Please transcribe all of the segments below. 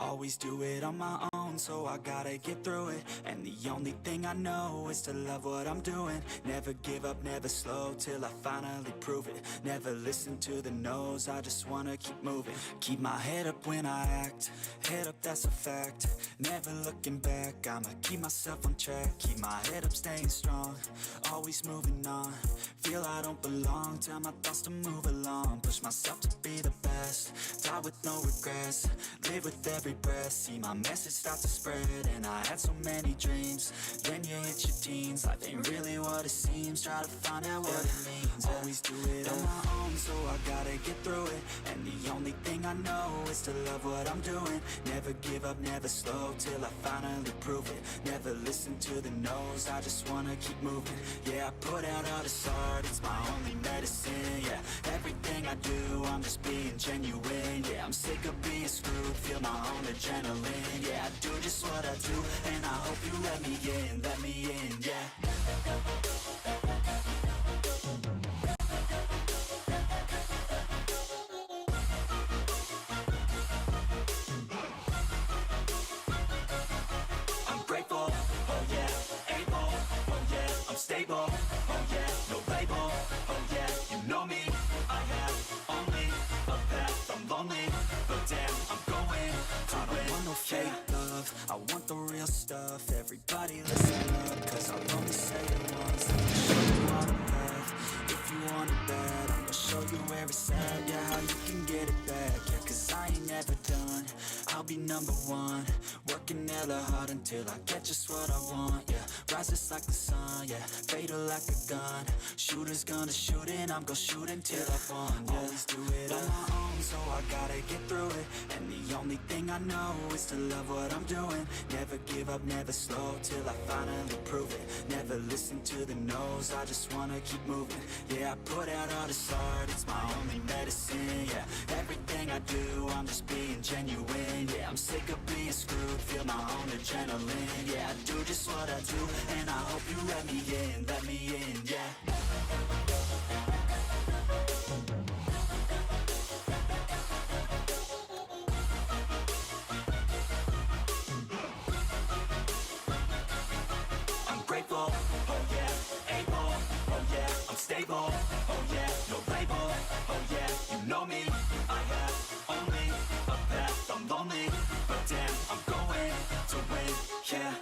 Always do it on my own, so I gotta get through it. And the only thing I know is to love what I'm doing. Never give up, never slow, till I finally prove it. Never listen to the no's, I just wanna keep moving. Keep my head up when I act, head up, that's a fact. Never looking back, I'ma keep myself on track. Keep my head up, staying strong, always moving on. Feel I don't belong, tell my thoughts to move along. Push myself to be the best, die with no regrets. Live with every breath, see my message start to spread. And I had so many dreams, then you hit your teens. Life ain't really what it seems, try to find out what it means. Always do it on my own, so I gotta get through it. And the only thing I know is to love what I'm doing. Never give up, never slow, till I finally prove it. Never listen to the no's, I just wanna keep moving. Yeah, I put out all this art, it's my only medicine. Yeah, everything I do, I'm just being genuine. Yeah, I'm sick of being screwed, feel my own adrenaline. Yeah, I do just what I do, and I hope you let me in, yeah. I'm grateful, oh yeah, able, oh yeah, I'm stable, oh yeah, no label, oh yeah, you know me, I have only a path, I'm lonely, but damn, I'm going to win. I don't want no fake love, I want the real stuff. Everybody listen up, cause I'll only say it once. I'm gonna show you all the path, if you want it bad. I'm gonna show you where it's at, yeah, how you can get it back. Yeah, cause I ain't never done, I'll be number one. Working hella hard until I get just what I want, yeah. Rises like the sun, yeah, fatal like a gun. Shooters gonna shoot and I'm gonna shoot until I won, yeah. Always do it on my own, so I gotta get through it. And the only thing I know is to love what I'm doing. Never give up, never slow, till I finally prove it. Never listen to the no's, I just wanna keep moving. Yeah, I put out all this art, it's my only medicine. Yeah, everything I do, I'm just being genuine. Yeah, I'm sick of being screwed, feel my own adrenaline. Yeah, I do just what I do, and I hope you let me in, yeah. I'm grateful, oh yeah, able, oh yeah, I'm stable, oh yeah, no label, oh yeah, you know me, I have only a path, I'm lonely, but damn, I'm going to win, yeah.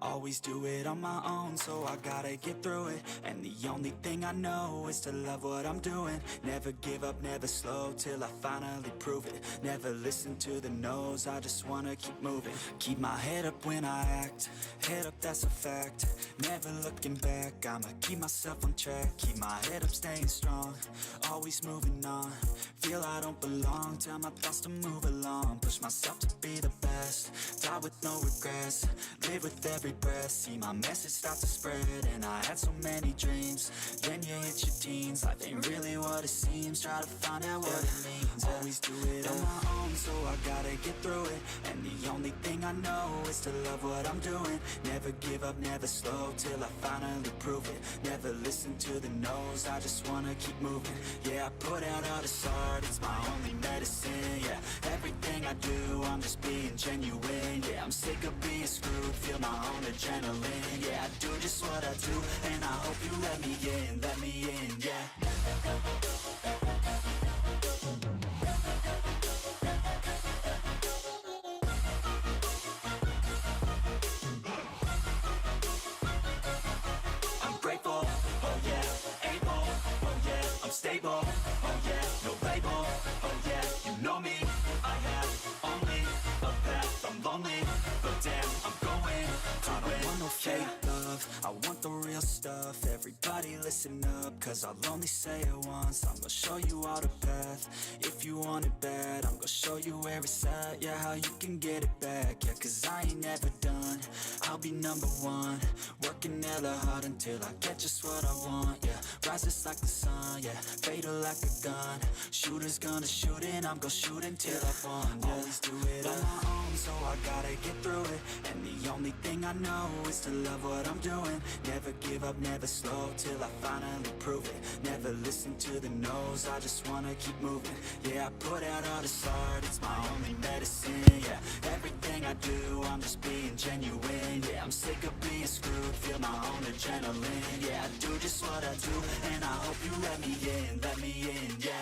Always do it on my own, so I gotta get through it. And the only thing I know is to love what I'm doing. Never give up, never slow, till I finally prove it. Never listen to the no's, I just wanna keep moving. Keep my head up when I act, head up, that's a fact. Never looking back, I'ma keep myself on track. Keep my head up, staying strong, always moving on. Feel I don't belong, tell my thoughts to move along. Push myself to be the best, die with no regrets. Live with every breath, see my message start to spread. And I had so many dreams, then you hit your teens. Life ain't really what it seems, try to find out what it means. Always do it on my own, so I gotta get through it. And the only thing I know is to love what I'm doing. Never give up, never slow, till I finally prove it. Never listen to the no's, I just wanna keep moving. Yeah, I put out all this art, it's my only medicine. Yeah, everything I do, I'm just being genuine. Yeah, I'm sick of being screwed, feel my own adrenaline. Yeah, I do just what I do, and I hope you let me in, yeah. I'm grateful, oh yeah, able, oh yeah, I'm stable, oh yeah, no label, oh yeah, you know me, I have only a path, I'm lonely, but damn, I'm going to win. I don't want no fake love, I want the real stuff. Everybody listen up, cause I'll only say it once. I'm gonna show you all the path, if you want it bad. I'm gonna show you where it's at, yeah, how you can get it back. Yeah, cause I ain't never done, I'll be number one. Working hella hard until I get just what I want, yeah. Rises like the sun, yeah, fatal like a gun. Shooters gonna shoot and I'm gonna shoot until I won, yeah. Always do it on my own, so I gotta get through it. And the only thing I know is to love what I'm doing. Never give up, never slow, till I finally prove it. Never listen to the no's, I just wanna keep moving. Yeah, I put out all this art, it's my only medicine, yeah. Everything I do, I'm just being genuine, yeah. I'm sick of being screwed, feel my own adrenaline, yeah. I do just what I do, and I hope you let me in, yeah.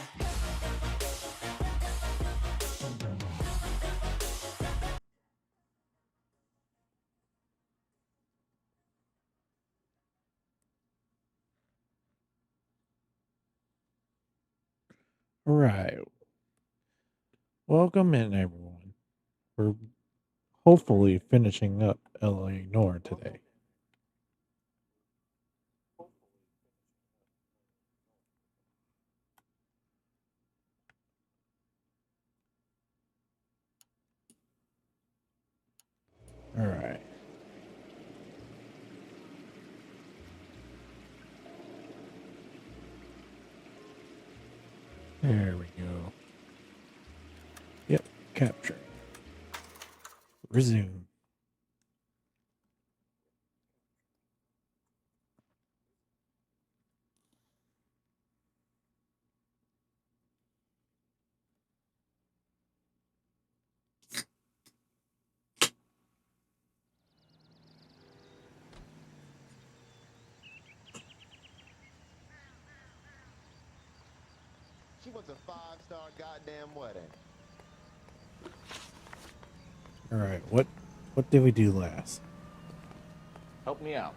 Right. Welcome in, everyone. We're hopefully finishing up LA Noire today. All right. There we go. Yep. Capture. Resume. She wants a 5-star goddamn wedding. All right. What did we do last? Help me out.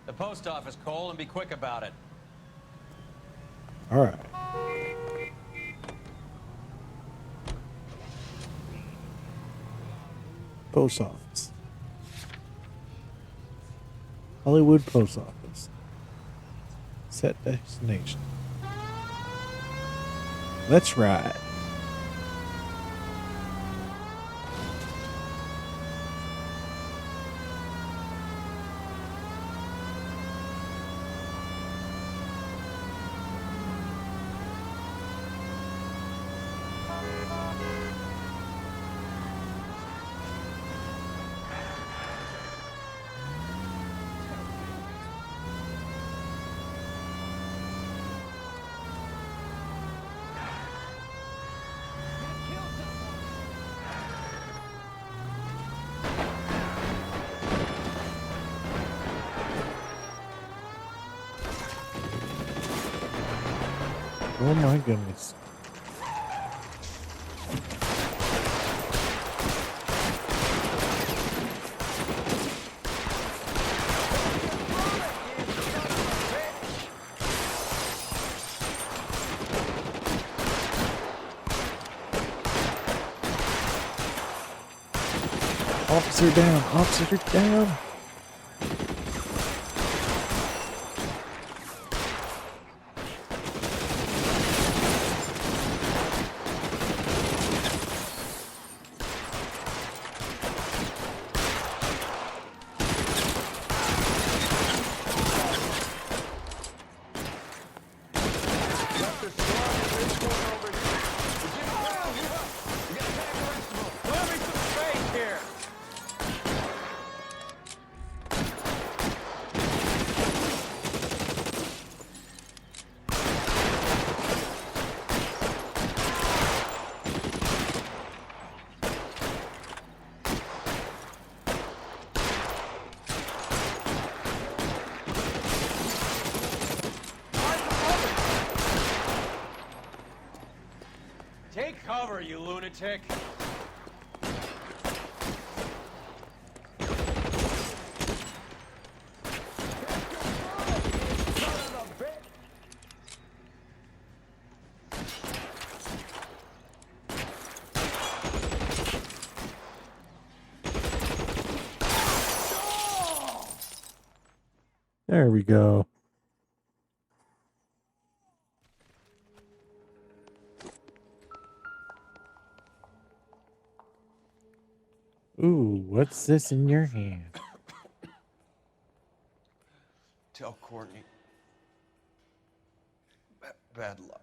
The post office, Cole, and be quick about it. All right. Post office. Hollywood post office. Set destination. Let's ride. Oh my goodness. Officer down! Officer down! Take cover, you lunatic! There we go. Ooh, what's this in your hand? Tell Courtney. Bad luck.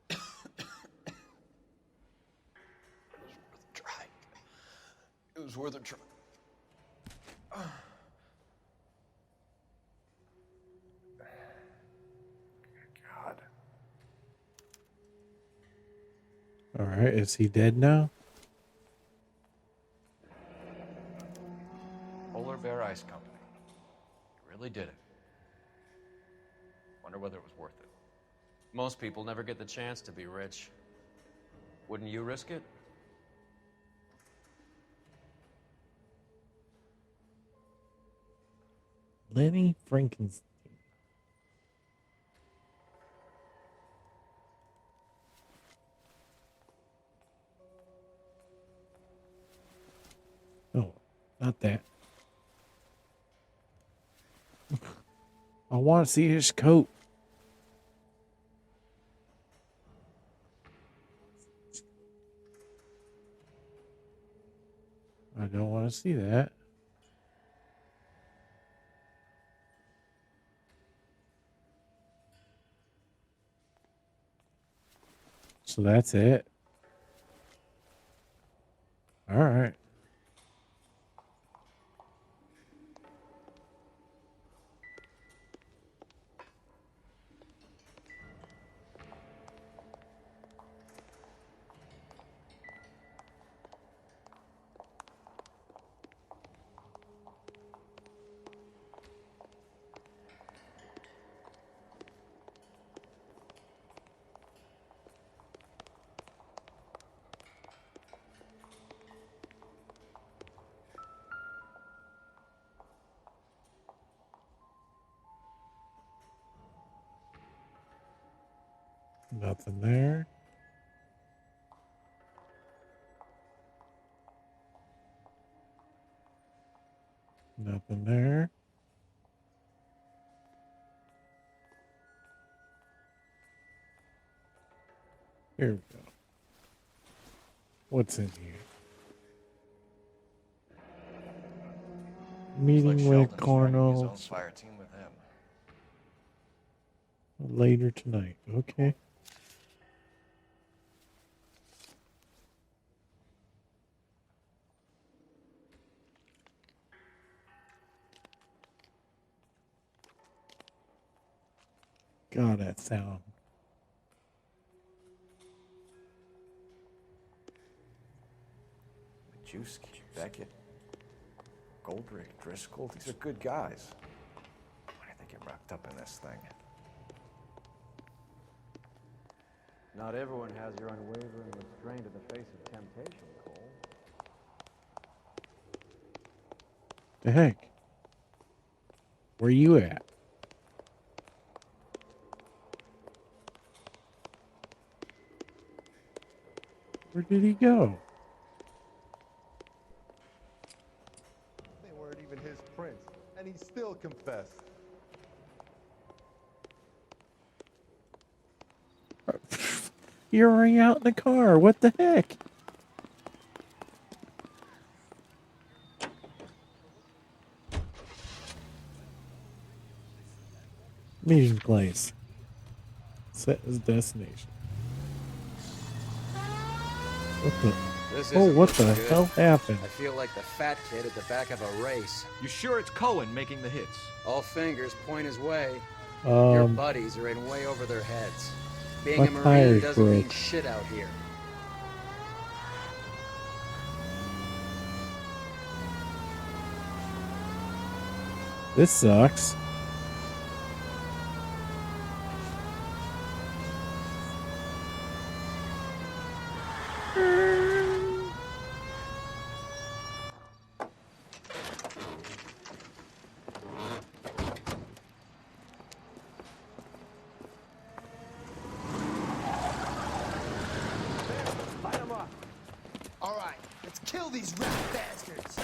It was worth a try. It was worth a try. God. All right, is he dead now? Polar Bear Ice Company. You really did it. Wonder whether it was worth it. Most people never get the chance to be rich. Wouldn't you risk it? Lenny Frankenstein. Oh, not that. I want to see his coat. I don't want to see that. So that's it. All right. Nothing there. Nothing there. Here we go. What's in here? Meeting with Sheldon's running his own Cornell fire team with him. later tonight. Okay. God, that sound. Majewski, Beckett, Goldrick, Driscoll, these are good guys. Why did they get wrapped up in this thing? Not everyone has your unwavering restraint in the face of temptation, Cole. The heck? Where you at? Where did he go? They weren't even his prints, and he still confessed. You're already out in the car. What the heck? Meeting place. Set as destination. What the? This Oh, isn't what the looking good. hell happened? I feel like the fat kid at the back of a race. You sure it's Cohen making the hits? All fingers point his way. Your Um, buddies are in way over their heads. Being my a Marine tires doesn't mean broke. shit out here. this sucks. All right, let's kill these rat bastards.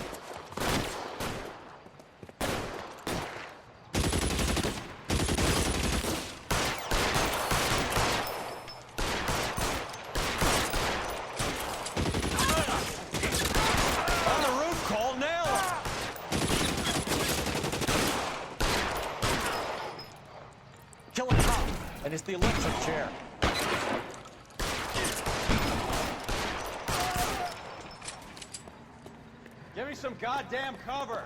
On the roof, Cole, nail him! And it's the electric chair. Give me some goddamn cover!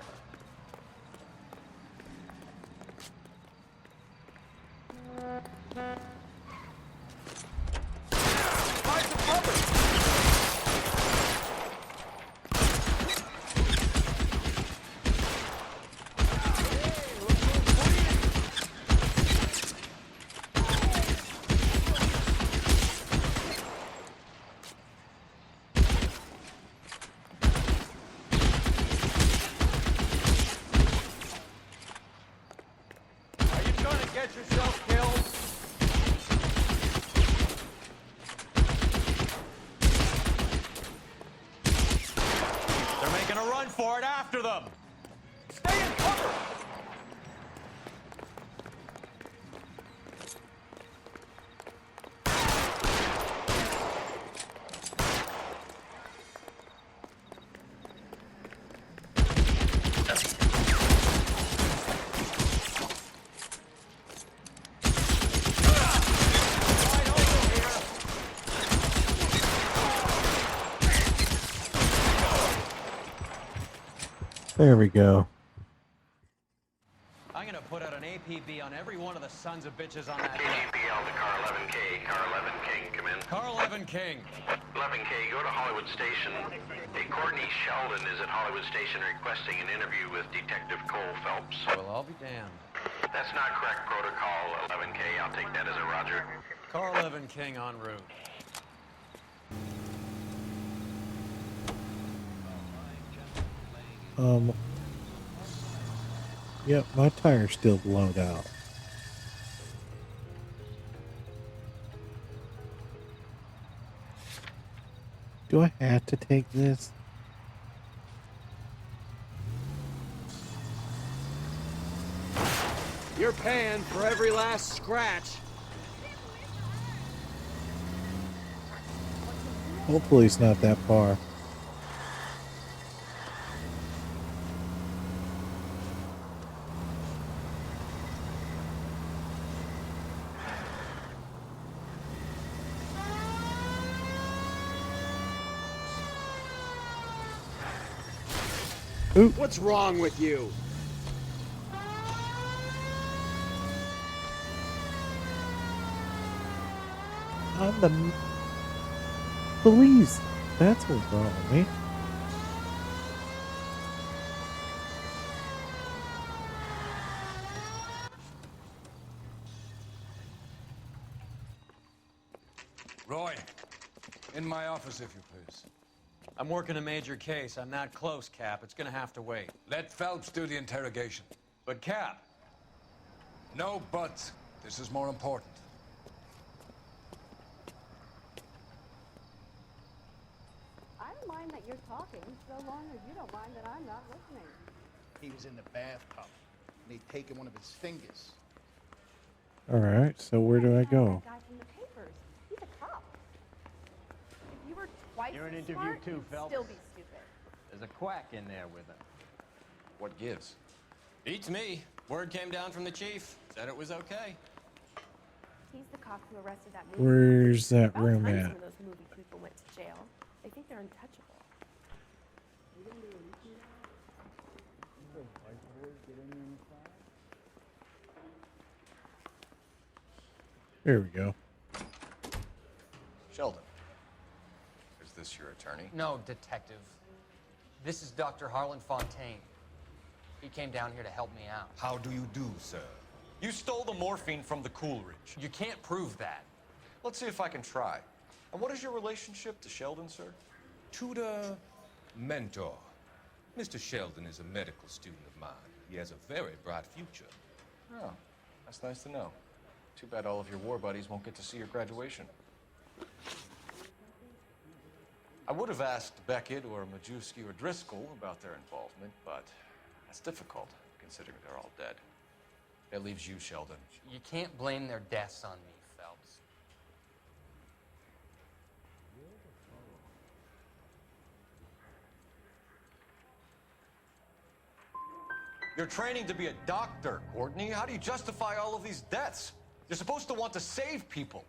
Find some cover! Get yourself killed. They're making a run for it after them. Stay in cover. There we go. I'm gonna put out an APB on every one of the sons of bitches on that. APL to car 11K. Car 11 King, come in. Car 11 King. 11K, go to Hollywood Station. Hey, Courtney Sheldon is at Hollywood Station requesting an interview with Detective Cole Phelps. Well, I'll be damned. That's not correct protocol, 11K. I'll take that as a roger. Car 11 King en route. Yep, my tire's still blown out. Do I have to take this? You're paying for every last scratch. Hopefully it's not that far. Ooh. What's wrong with you? I'm the police. That's what's wrong with me. Roy, in my office, if you please. I'm working a major case. I'm that close, Cap. It's gonna have to wait. Let Phelps do the interrogation. But, Cap. No buts. This is more important. I don't mind that you're talking, so long as you don't mind that I'm not listening. He was in the bathtub, and they'd taken one of his fingers. Alright, so where do I go? That guy from the papers. He's a cop. If you were twice You're an as interview smart, too, you'd Phelps. still be stupid. There's a quack in there with him. What gives? Beats me. Word came down from the chief. Said it was okay. He's the cop who arrested that movie. Where's that About room time at? some of those movie people went to jail. They think they're untouchable. Here we go. Sheldon. Is this your attorney? No, detective. This is Dr. Harlan Fontaine. He came down here to help me out. How do you do, sir? You stole the morphine from the Coolidge. You can't prove that. Let's see if I can try. And what is your relationship to Sheldon, sir? Tutor, mentor. Mr. Sheldon is a medical student of mine. He has a very bright future. Oh, that's nice to know. Too bad all of your war buddies won't get to see your graduation. I would have asked Beckett or Majewski or Driscoll about their involvement, but that's difficult, considering they're all dead. That leaves you, Sheldon. You can't blame their deaths on me, Phelps. You're training to be a doctor, Courtney. How do you justify all of these deaths? You're supposed to want to save people.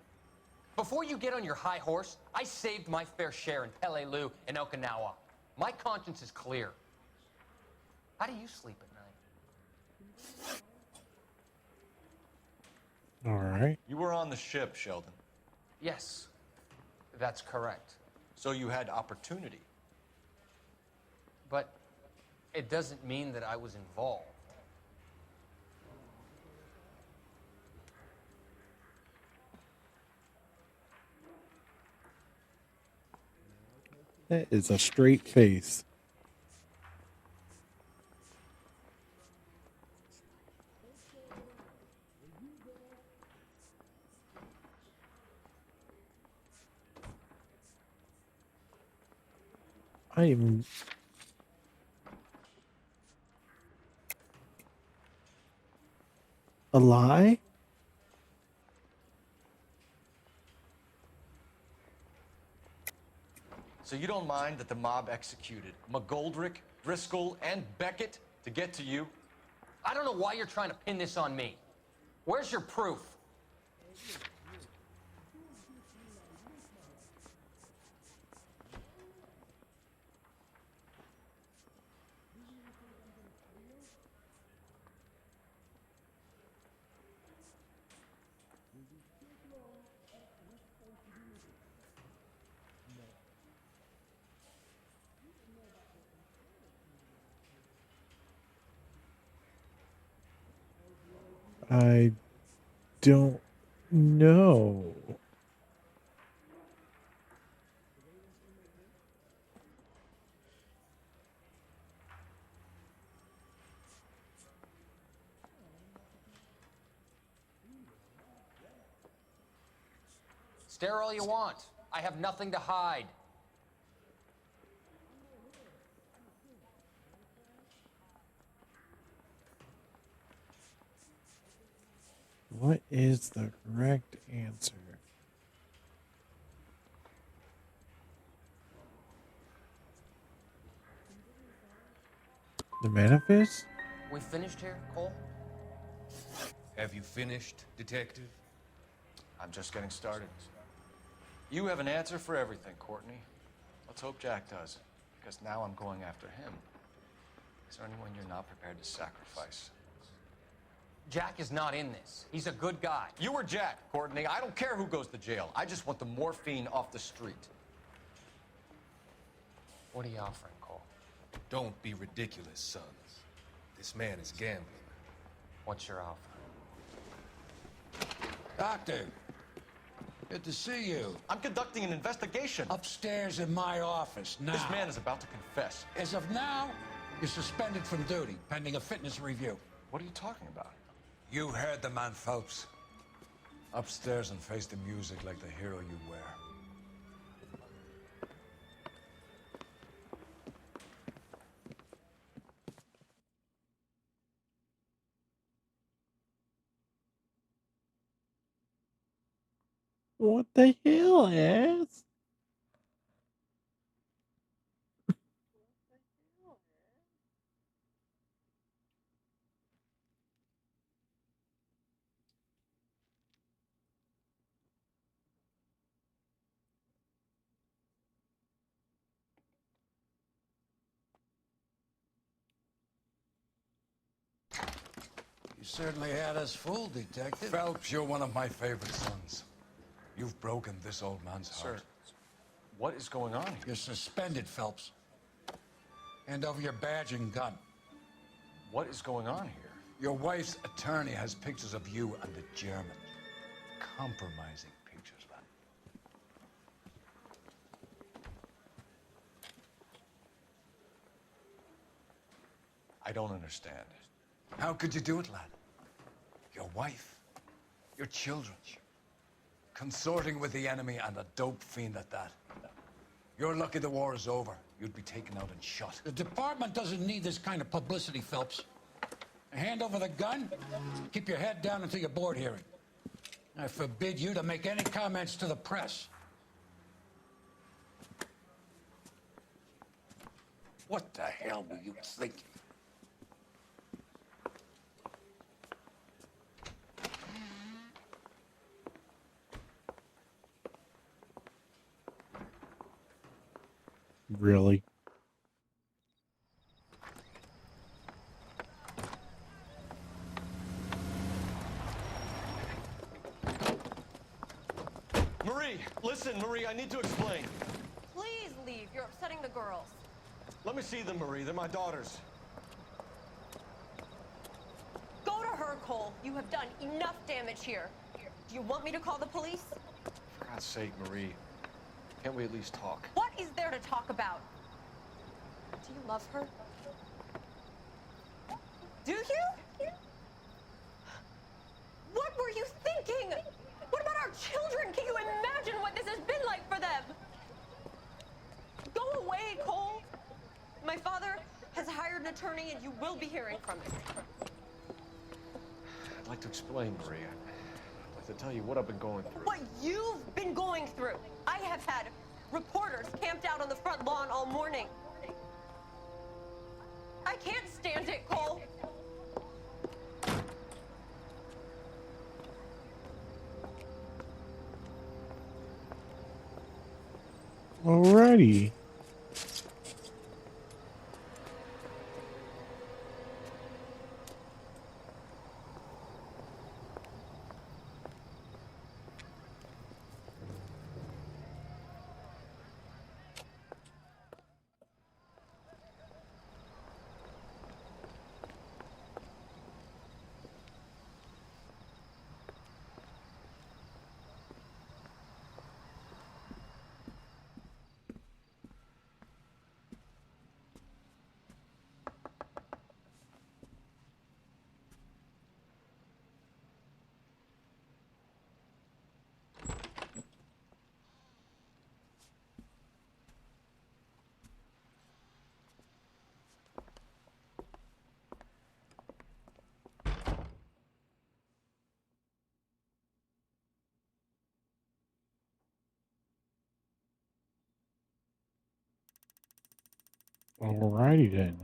Before you get on your high horse, I saved my fair share in Peleliu and Okinawa. My conscience is clear. How do you sleep at night? All right. You were on the ship, Sheldon. Yes, that's correct. So you had opportunity. But it doesn't mean that I was involved. That is a straight face. I am a lie? So you don't mind that the mob executed McGoldrick, Driscoll, and Beckett to get to you? I don't know why you're trying to pin this on me. Where's your proof? I don't know. Stare all you want. I have nothing to hide. What is the correct answer? The manifest? We finished here, Cole? Have you finished, Detective? I'm just getting started. You have an answer for everything, Courtney. Let's hope Jack does, because now I'm going after him. Is there anyone you're not prepared to sacrifice? Jack is not in this. He's a good guy. You were Jack, Courtney. I don't care who goes to jail. I just want the morphine off the street. What are you offering, Cole? Don't be ridiculous, sons. This man is gambling. What's your offer? Doctor, good to see you. I'm conducting an investigation. Upstairs in my office now. This man is about to confess. As of now, you're suspended from duty, pending a fitness review. What are you talking about? You heard the man, Phelps. Upstairs and face the music like the hero you wear. What the hell, ass? You certainly had us fooled, Detective. Phelps, you're one of my favorite sons. You've broken this old man's heart. Sir, what is going on here? You're suspended, Phelps. Hand over your badge and gun. What is going on here? Your wife's attorney has pictures of you and the German. Compromising pictures, man. I don't understand. How could you do it, lad? Your wife, your children, consorting with the enemy and a dope fiend at that. You're lucky the war is over. You'd be taken out and shot. The department doesn't need this kind of publicity, Phelps. Hand over the gun, keep your head down until your board hearing. I forbid you to make any comments to the press. What the hell were you thinking? Really? Marie, listen, Marie, I need to explain. Please leave. You're upsetting the girls. Let me see them, Marie. They're my daughters. Go to her, Cole. You have done enough damage here. Do you want me to call the police? For God's sake, Marie. Can't we at least talk? What is there to talk about? Do you love her? Do you? What were you thinking? What about our children? Can you imagine what this has been like for them? Go away, Cole. My father has hired an attorney and you will be hearing from him. I'd like to explain, Marie. I'd like to tell you what I've been going through. What you've been going through. I have had reporters camped out on the front lawn all morning. I can't stand it, Cole. Alrighty. Alrighty then.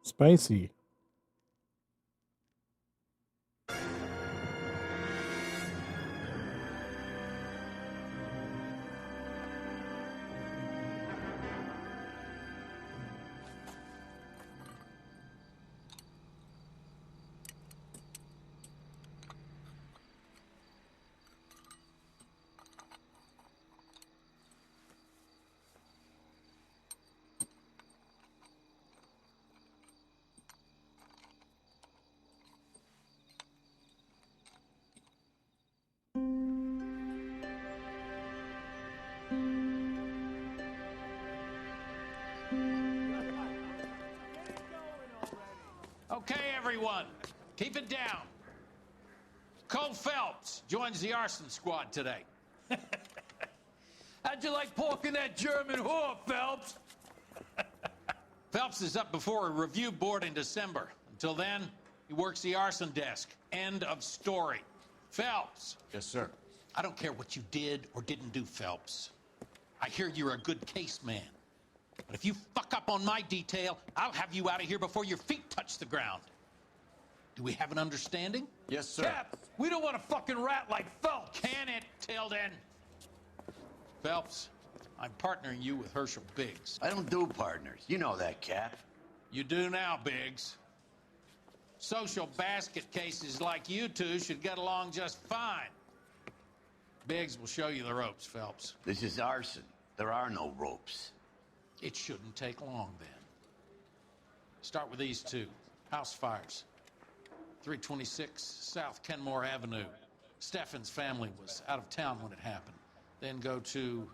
Spicy. Okay, everyone, keep it down. Cole Phelps joins the arson squad today. How'd you like pork in that German whore, Phelps? Phelps is up before a review board in December. Until then, he works the arson desk. End of story. Phelps. Yes, sir. I don't care what you did or didn't do, Phelps. I hear you're a good case man. But if you fuck up on my detail, I'll have you out of here before your feet touch the ground. Do we have an understanding? Yes, sir. Cap, we don't want a fucking rat like Phelps. Can it, Tilden? Phelps, I'm partnering you with Herschel Biggs. I don't do partners. You know that, Cap. You do now, Biggs. Social basket cases like you two should get along just fine. Biggs will show you the ropes, Phelps. This is arson. There are no ropes. It shouldn't take long, then. Start with these two. House fires. 326 South Kenmore Avenue. Steffen's family was out of town when it happened. Then go to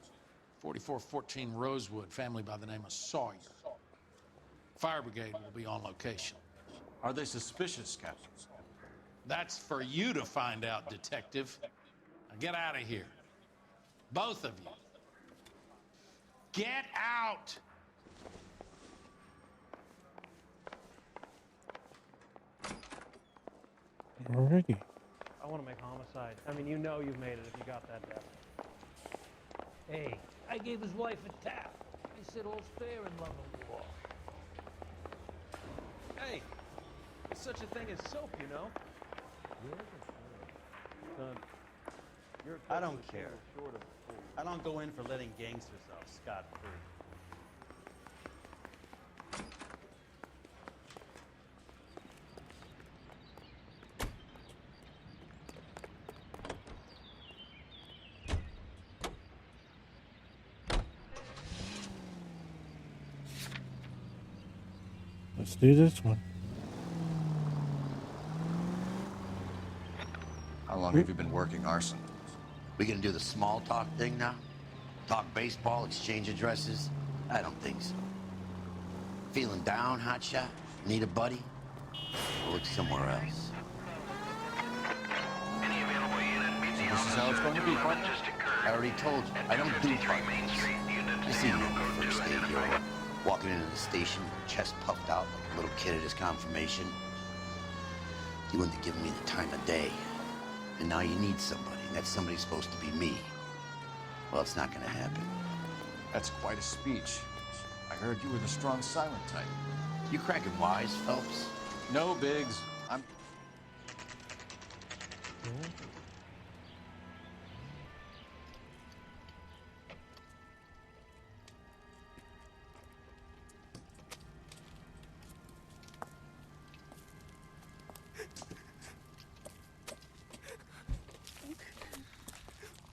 4414 Rosewood, family by the name of Sawyer. Fire brigade will be on location. Are they suspicious, Captain? That's for you to find out, detective. Now get out of here. Both of you. Get out! Alrighty. I want to make homicide. I mean, you know you've made it if you got that death. Hey, I gave his wife a tap. He said all's fair in love and war. Hey, there's such a thing as soap, you know? Son, you're I don't care. I don't go in for letting gangsters off scot-free. Let's do this one. How long have you been working arson? We gonna do the small talk thing now? Talk baseball, exchange addresses? I don't think so. Feeling down, hotshot? Need a buddy? Or look somewhere else. This is how it's going to be, partner? I already told you, I don't do partners. You see me on the first day here, walking into the station, chest puffed out like a little kid at his confirmation. You wouldn't have given me the time of day. And now you need somebody, and that somebody's supposed to be me. Well, it's not gonna happen. That's quite a speech. I heard you were the strong silent type. You cracking wise, Phelps? No, Biggs. I'm...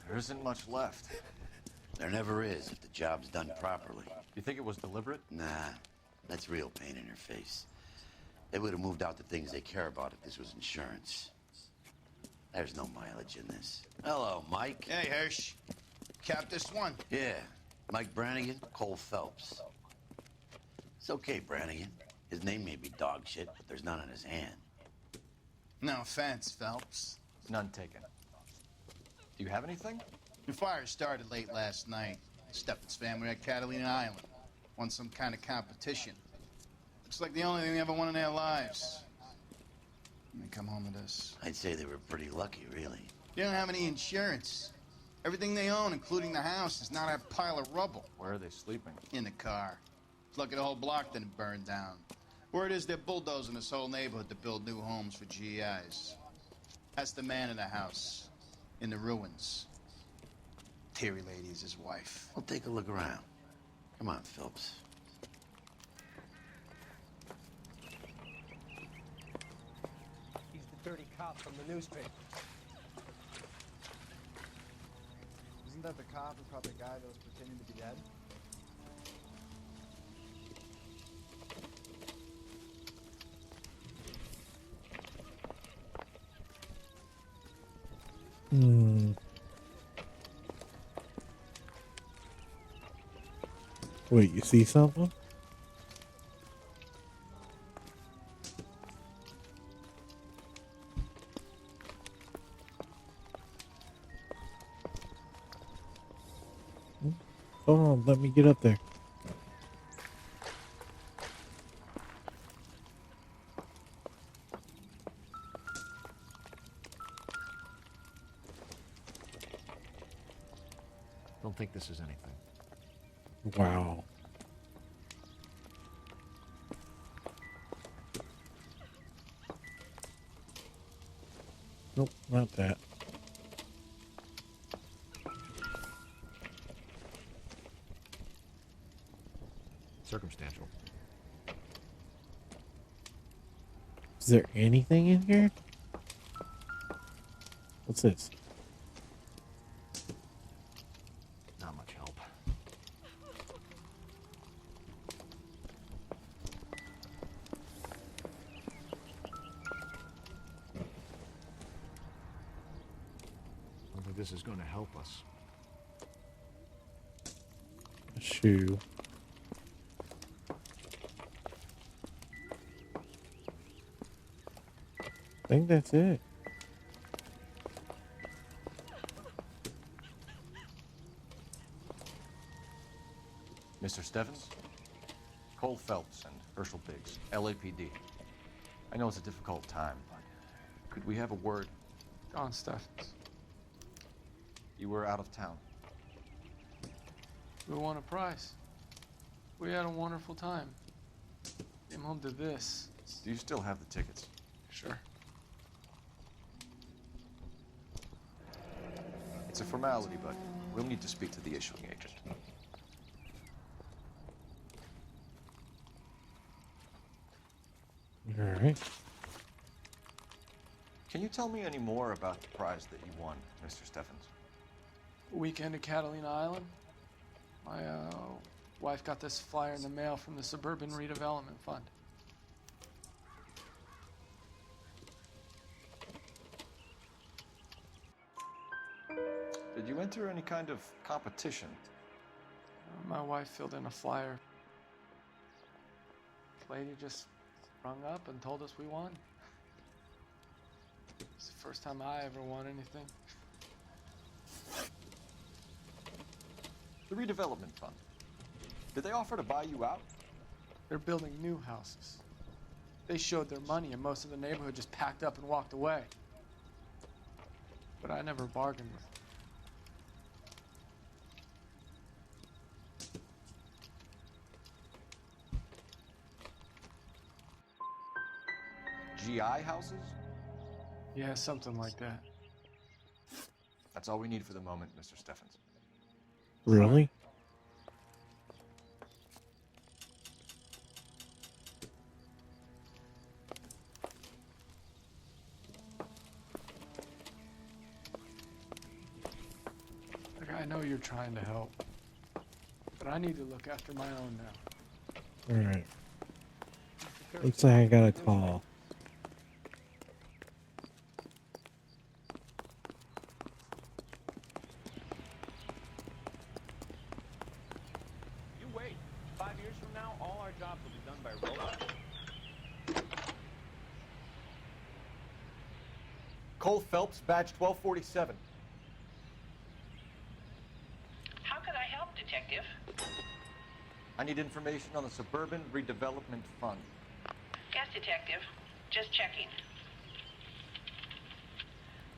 There isn't much left. There never is if the job's done properly. You think it was deliberate? Nah, that's real pain in her face. They would have moved out the things they care about if this was insurance. There's no mileage in this. Hello, Mike. Hey, Hirsch. Cap this one. Yeah, Mike Brannigan, Cole Phelps. It's okay, Brannigan. His name may be dog shit, but there's none on his hand. No offense, Phelps. None taken. Do you have anything? The fire started late last night. Steffen's family at Catalina Island. Won some kind of competition. Looks like the only thing they ever won in their lives. And they come home to this. I'd say they were pretty lucky, really. They don't have any insurance. Everything they own, including the house, is not a pile of rubble. Where are they sleeping? In the car. It's lucky the whole block didn't burn down. Word is they're bulldozing this whole neighborhood to build new homes for GIs. That's the man in the house. In the ruins. Terry lady is his wife. We'll take a look around. Come on, Phelps. He's the dirty cop from the newspaper. Isn't that the cop who caught the guy that was pretending to be dead? Wait, you see something? Hold on, let me get up there. Don't think this is anything. Wow. Nope, not that. Circumstantial. Is there anything in here? What's this? Not much help. I don't think this is going to help us. A shoe. I think that's it. Mr. Steffens? Cole Phelps and Herschel Biggs, LAPD. I know it's a difficult time, but could we have a word? John Steffens. You were out of town. We won a prize. We had a wonderful time. Came home to this. Do you still have the tickets? Sure. formality, but we'll need to speak to the issuing agent. All right. Can you tell me any more about the prize that you won, Mr. Steffens? Weekend at Catalina Island. My wife got this flyer in the mail from the Suburban Redevelopment Fund. Did you enter any kind of competition? My wife filled in a flyer. Lady just rung up and told us we won. It's the first time I ever won anything. The redevelopment fund. Did they offer to buy you out? They're building new houses. They showed their money and most of the neighborhood just packed up and walked away. But I never bargained with them. GI houses? Yeah, something like that. That's all we need for the moment, Mr. Steffens. Really? Look, I know you're trying to help, but I need to look after my own now. All right. Looks like I got a call. You wait. 5 years from now, all our jobs will be done by robots. Cole Phelps, badge 1247. How can I help, Detective? I need information on the Suburban Redevelopment Fund. Yes, Detective. Just checking.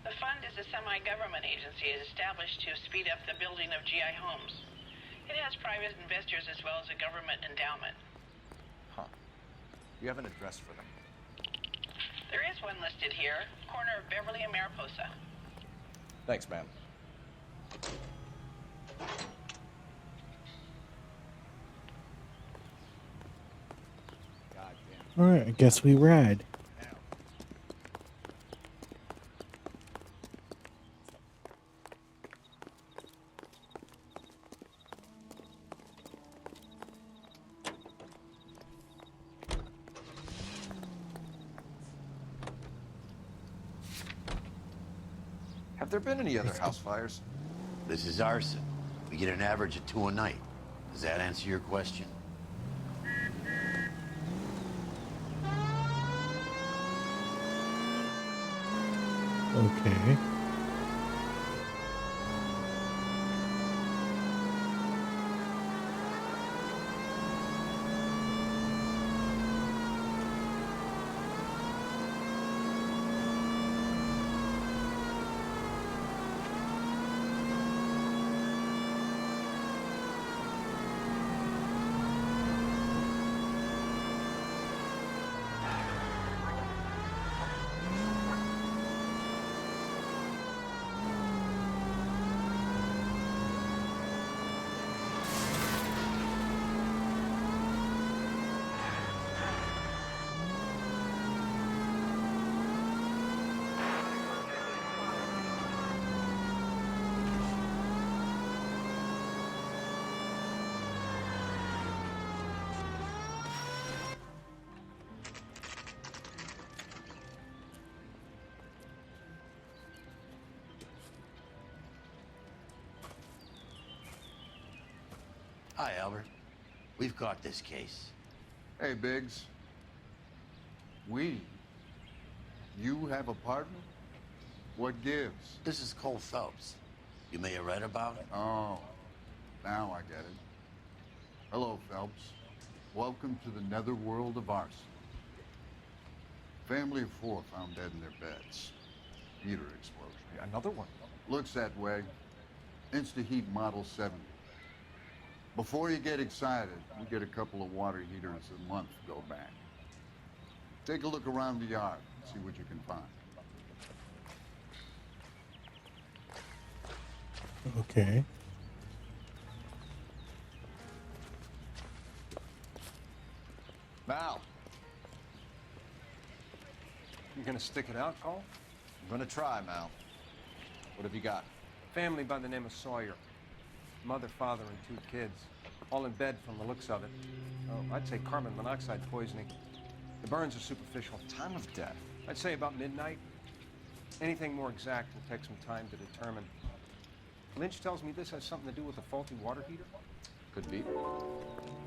The fund is a semi-government agency established to speed up the building of GI homes. It has private investors as well as a government endowment. Huh. You have an address for them? There is one listed here, corner of Beverly and Mariposa. Thanks, ma'am. All right, I guess we ride. Have there been any other house fires? This is arson. We get an average of 2 a night. Does that answer your question? Okay. Hi, Albert. We've caught this case. Hey, Biggs. We? You have a partner? What gives? This is Cole Phelps. You may have read about it. Oh, now I get it. Hello, Phelps. Welcome to the netherworld of arson. Family of 4 found dead in their beds. Heater explosion. Another one? Looks that way. Insta-Heat Model 70. Before you get excited, we get a couple of water heaters a month go back. Take a look around the yard, see what you can find. Okay. Mal. You gonna stick it out, Cole? I'm gonna try, Mal. What have you got? Family by the name of Sawyer. Mother, father, and 2 kids. All in bed from the looks of it. Oh, I'd say carbon monoxide poisoning. The burns are superficial. Time of death? I'd say about midnight. Anything more exact will take some time to determine. Lynch tells me this has something to do with a faulty water heater. Could be.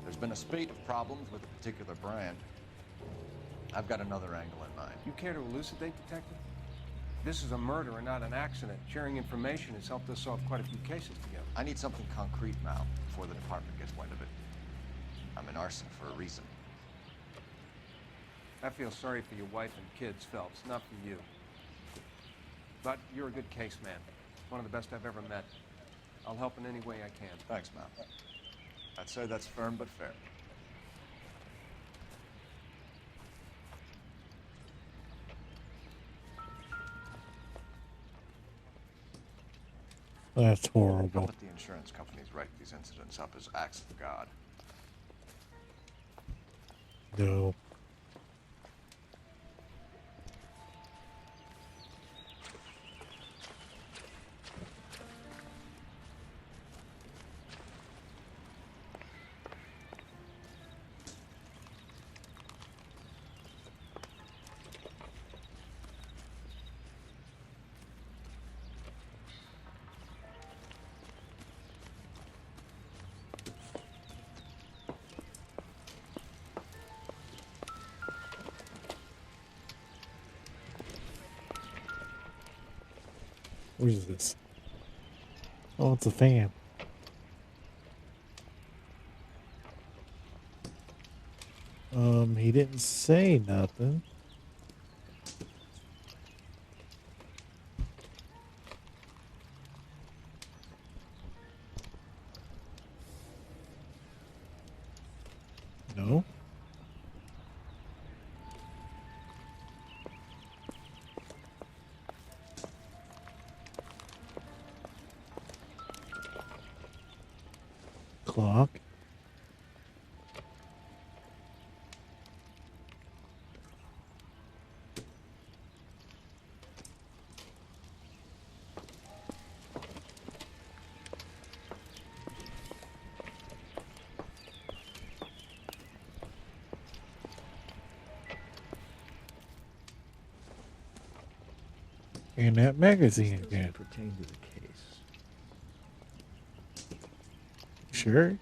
There's been a spate of problems with a particular brand. I've got another angle in mind. You care to elucidate, Detective? This is a murder and not an accident. Sharing information has helped us solve quite a few cases together. I need something concrete, Mal, before the department gets wind of it. I'm in arson for a reason. I feel sorry for your wife and kids, Phelps, not for you. But you're a good case man. One of the best I've ever met. I'll help in any way I can. Thanks, Mal. I'd say that's firm but fair. That's horrible. Don't let the insurance companies write these incidents up as acts of God. No. What is this? Oh, it's a fan. He didn't say nothing. No. Clock. And that magazine again. Pertain to the case. Sure.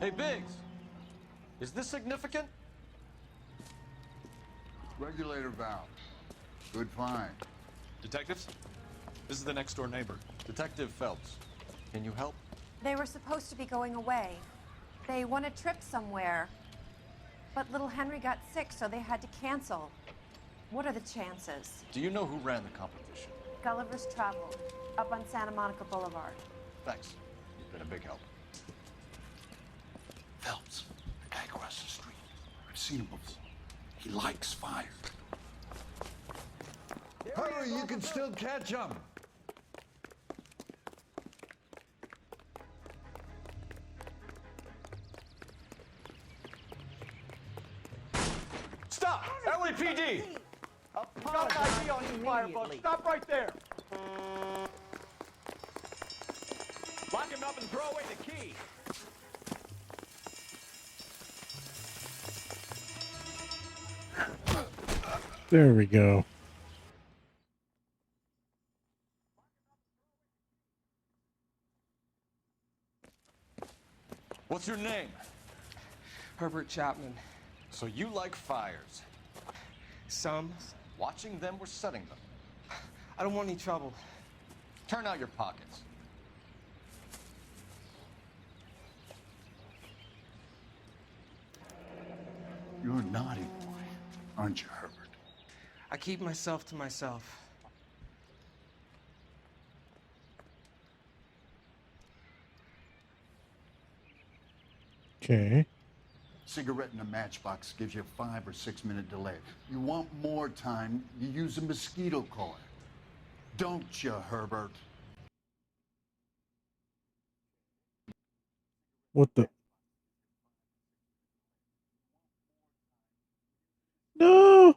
Hey, Biggs! Is this significant? Regulator valve. Good find. Detectives? This is the next door neighbor. Detective Phelps. Can you help? They were supposed to be going away. They won a trip somewhere. But little Henry got sick, so they had to cancel. What are the chances? Do you know who ran the competition? Gulliver's Travel, up on Santa Monica Boulevard. Thanks. You've been a big help. Phelps, the guy across the street. I've seen him before. He likes fire. Hurry, you can still catch him. Stop! LAPD! Got an ID on you, Firebug. Stop right there! Lock him up and throw away the key. There we go. What's your name? Herbert Chapman. So you like fires? Some. Watching them or setting them? I don't want any trouble. Turn out your pockets. You're a naughty boy, aren't you, Herbert? I keep myself to myself. Okay. Cigarette in a matchbox gives you a 5 or 6 minute delay. You want more time, you use a mosquito coil. Don't you, Herbert? What the? No!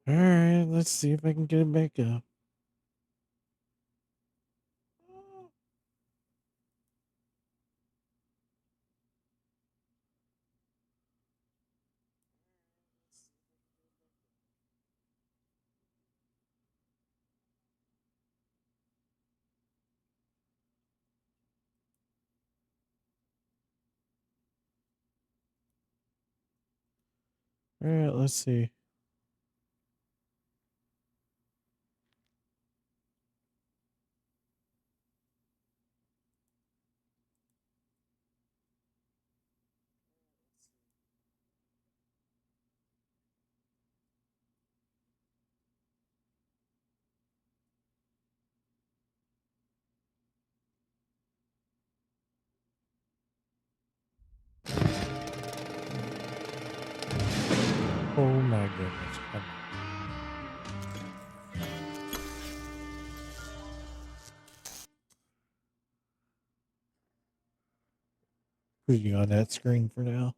Alright, let's see if I can get it back up. Alright, let's see. Oh my goodness. Come on. Put you on that screen for now.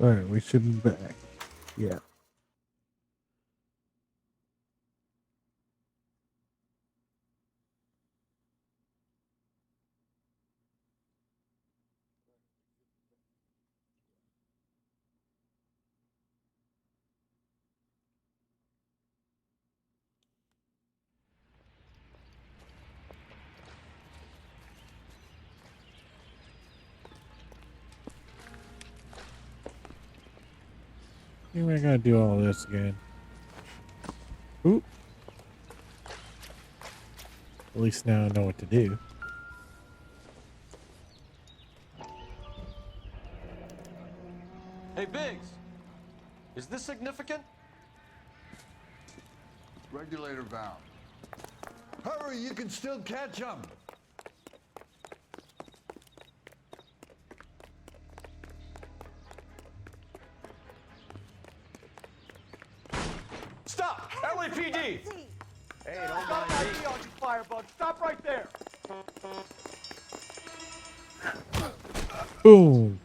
Alright, we should be back. Yeah. Maybe I gotta do all this again. Oop. At least now I know what to do. Hey, Biggs! Is this significant? Regulator valve. Hurry, you can still catch them. Stop! LAPD! Hey, don't Got mind an ID on you, firebug. Stop right there. Boom.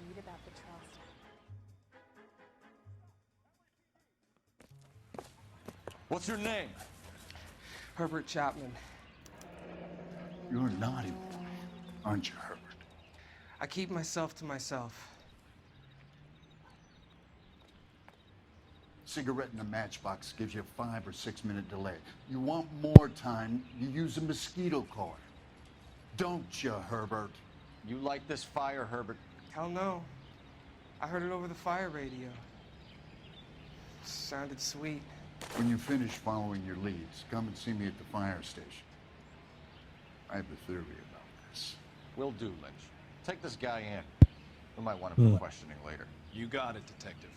What's your name? Herbert Chapman. You're a naughty boy, aren't you, Herbert? I keep myself to myself. Cigarette in a matchbox gives you a 5 or 6 minute delay. You want more time, you use a mosquito coil. Don't you, Herbert? You like this fire, Herbert? Hell no. I heard it over the fire radio. Sounded sweet. When you finish following your leads, come and see me at the fire station. I have a theory about this. Will do, Lynch. Take this guy in. We might want him for questioning later. You got it, Detective.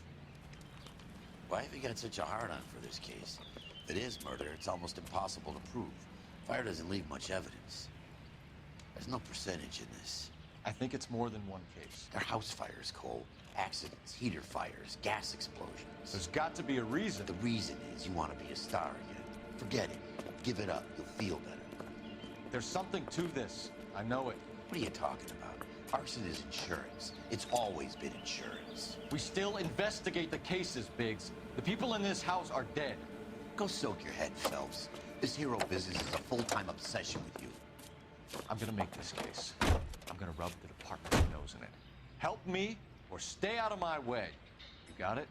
Why have you got such a hard-on for this case? If it is murder, it's almost impossible to prove. Fire doesn't leave much evidence. There's no percentage in this. I think it's more than one case. They're house fires, Cole. Accidents, heater fires, gas explosions. There's got to be a reason. The reason is you want to be a star again. Forget it. Give it up. You'll feel better. There's something to this. I know it. What are you talking about? Arson is insurance. It's always been insurance. We still investigate the cases, Biggs. The people in this house are dead. Go soak your head, Phelps. This hero business is a full-time obsession with you. I'm gonna make this case. I'm gonna rub the department's nose in it. Help me or stay out of my way. You got it?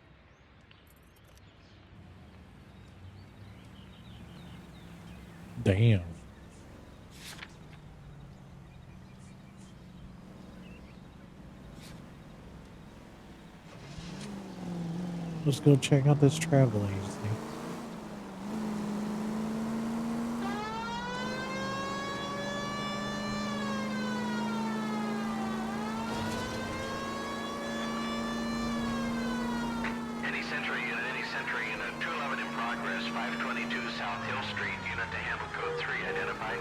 Damn. Let's go check out this travel agency. Any Century Unit 211 in progress, 522 South Hill Street, unit to handle code 3 identified.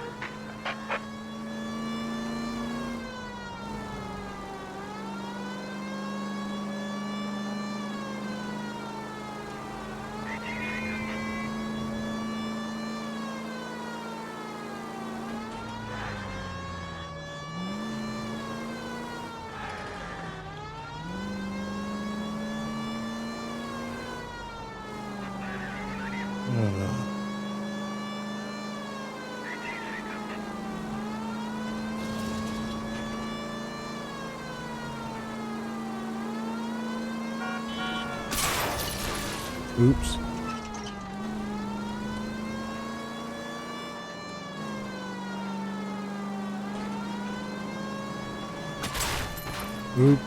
Oops. Oops.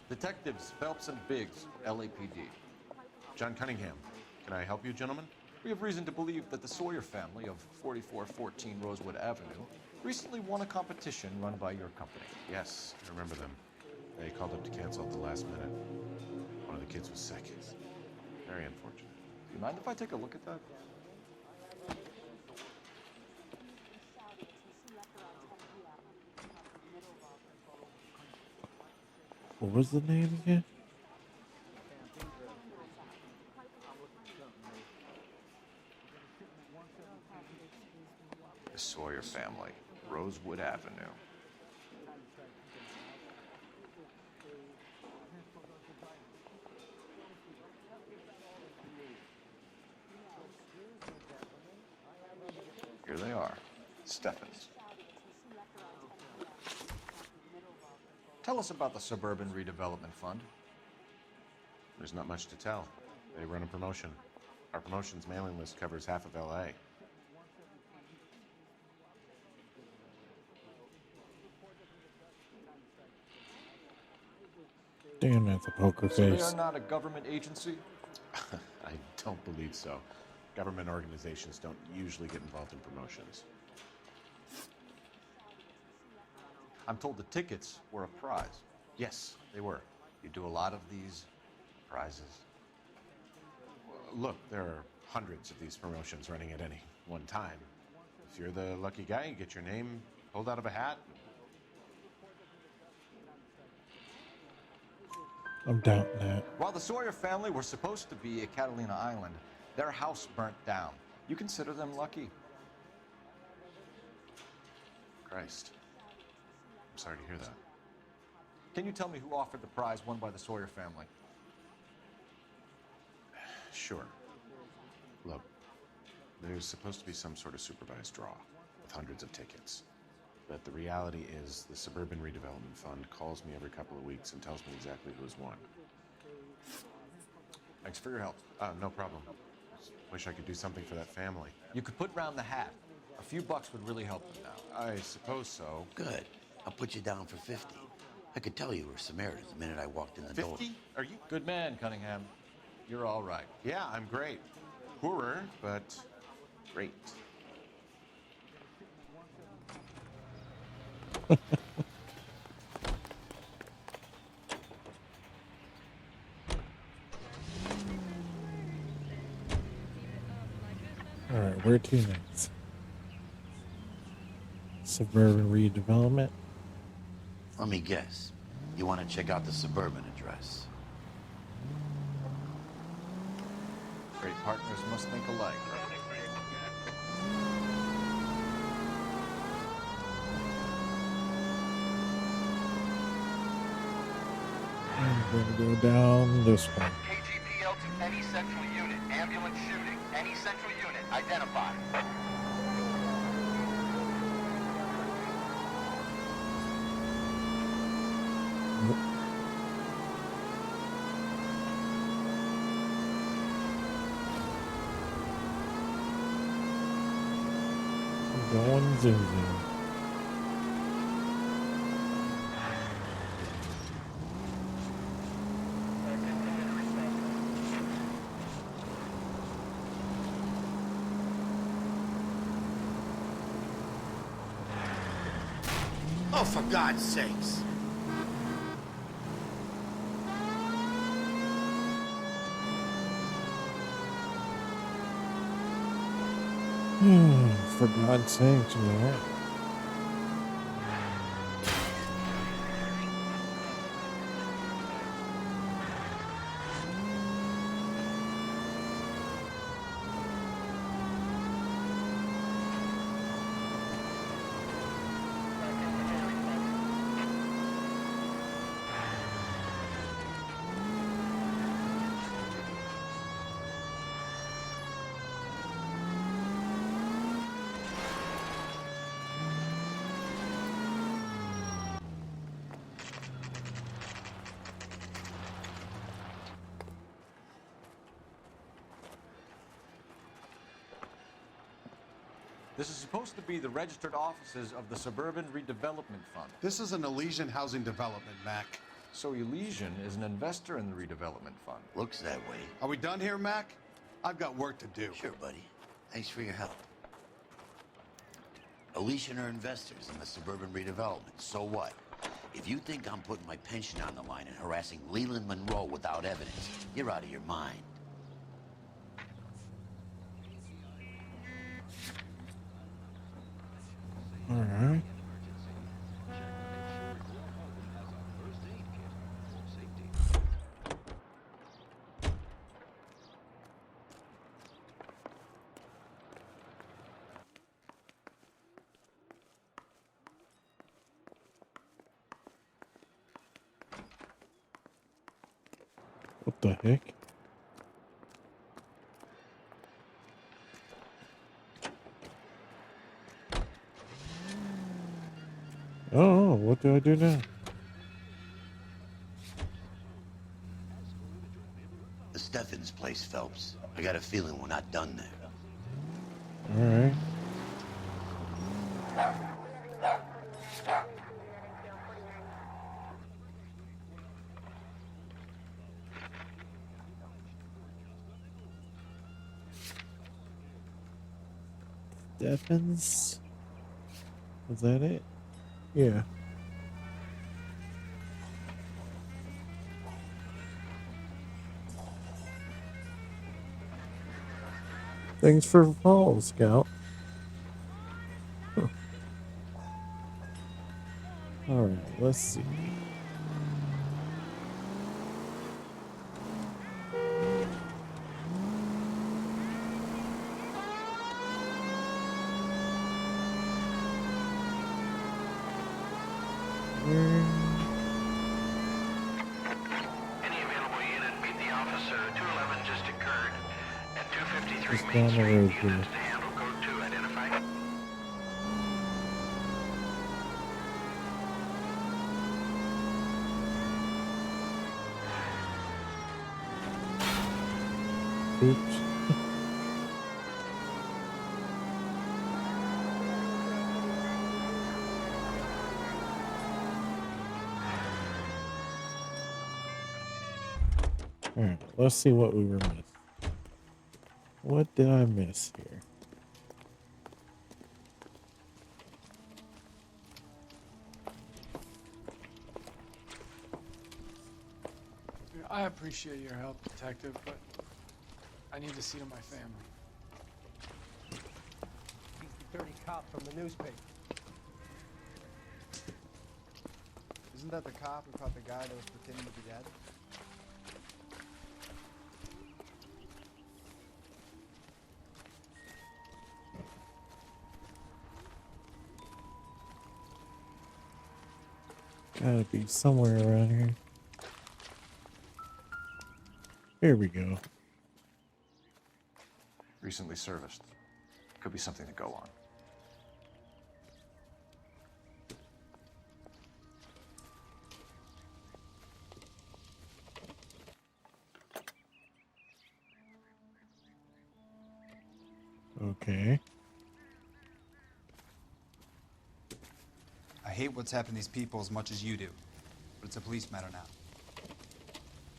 Detectives Phelps and Biggs, LAPD. John Cunningham. Can I help you, gentlemen? We have reason to believe that the Sawyer family of 4414 Rosewood Avenue recently won a competition run by your company. Yes, I remember them. They called up to cancel at the last minute. One of the kids was sick. Very unfortunate. Do you mind if I take a look at that? What was the name again? The Sawyer family, Rosewood Avenue. Here they are, Steffens. Tell us about the Suburban Redevelopment Fund. There's not much to tell. They run a promotion. Our promotion's mailing list covers half of LA. Damn, that's a poker So they face. are not a government agency? I don't believe so. Government organizations don't usually get involved in promotions. I'm told the tickets were a prize. Yes, they were. You do a lot of these prizes. Look, there are hundreds of these promotions running at any one time. If you're the lucky guy, you get your name pulled out of a hat. I'm doubting that. While the Sawyer family were supposed to be at Catalina Island, their house burnt down. You consider them lucky? Christ. I'm sorry to hear that. Can you tell me who offered the prize won by the Sawyer family? Sure. Look, there's supposed to be some sort of supervised draw with hundreds of tickets. But the reality is the Suburban Redevelopment Fund calls me every couple of weeks and tells me exactly who's won. Thanks for your help. No problem. Wish I could do something for that family. You could put round the hat. A few bucks would really help them now. I suppose so. Good. I'll put you down for 50. I could tell you were Samaritan the minute I walked in the door. 50? Are you? Good man, Cunningham. You're all right. Yeah, I'm great. Poorer, but great. Alright, where to next? Suburban redevelopment? Let me guess. You want to check out the suburban address? Great partners must think alike. I'm gonna go down this one. KGPL to any central unit. Ambulance shooting. Any central unit. Identify. Going zoom zoom. Oh, for God's sakes. For God's sakes, man. This is supposed to be the registered offices of the Suburban Redevelopment Fund. This is an Elysian housing development, Mac. So Elysian is an investor in the redevelopment fund. Looks that way. Are we done here, Mac? I've got work to do. Sure, buddy. Thanks for your help. Elysian are investors in the suburban redevelopment. So what? If you think I'm putting my pension on the line and harassing Leland Monroe without evidence, you're out of your mind. All right. What the heck? Oh, what do I do now? The Steffens place, Phelps. I got a feeling we're not done there. All right. Steffens? Was that it? Yeah. Thanks for the follow, Scout. Huh. Alright, let's see. Any available unit, meet the officer. 211 just occurred. At 253 Just Main down the Street, road units here. to handle code 2, identify. Oops. Alright, let's see what we were missing. What did I miss here? I appreciate your help, Detective, but I need to see to my family. He's the dirty cop from the newspaper. Isn't that the cop who caught the guy that was pretending to be dead? Gotta be somewhere around here. Here we go. Recently serviced. Could be something to go on. Okay. I hate what's happened to these people as much as you do, but it's a police matter now.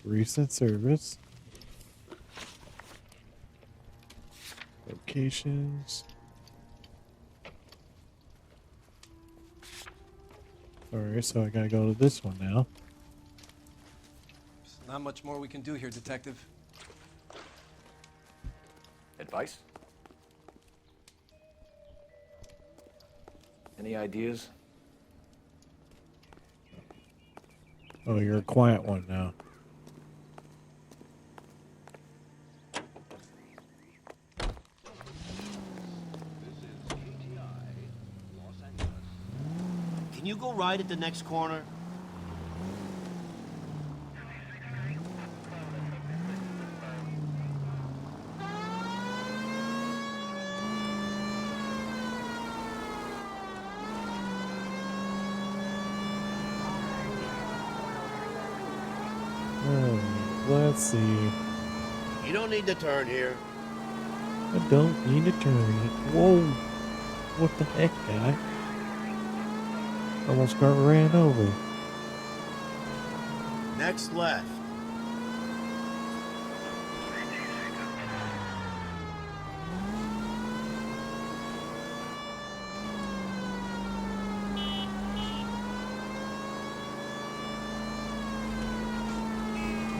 Recent service. Locations. Alright, so I gotta go to this one now. There's not much more we can do here, Detective. Advice? Any ideas? Oh, you're a quiet one now. Can you go right at the next corner? Let's see. You don't need to turn here. I don't need to turn. Whoa. What the heck, guy? Almost got ran over. Next left.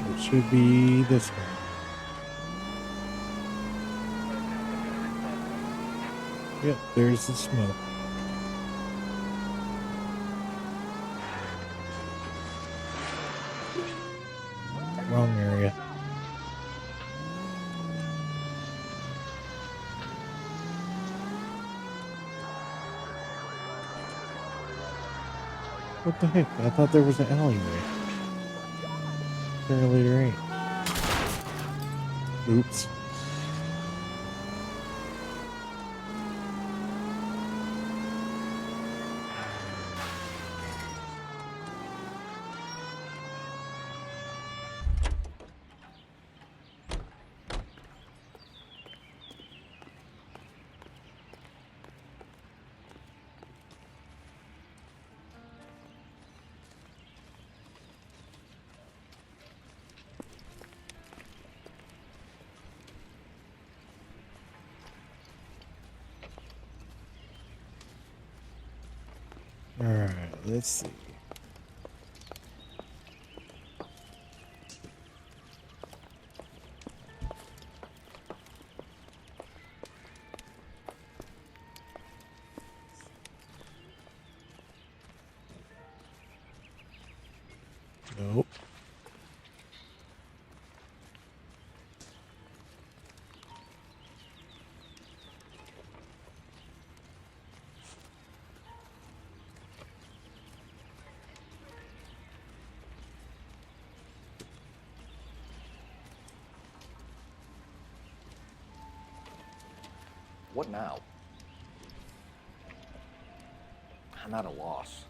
It should be this one. Yep, there's the smoke. Wrong area. What the heck? I thought there was an alleyway. Apparently there ain't. Oops. Alright, let's see. Nope. What now? I'm at a loss.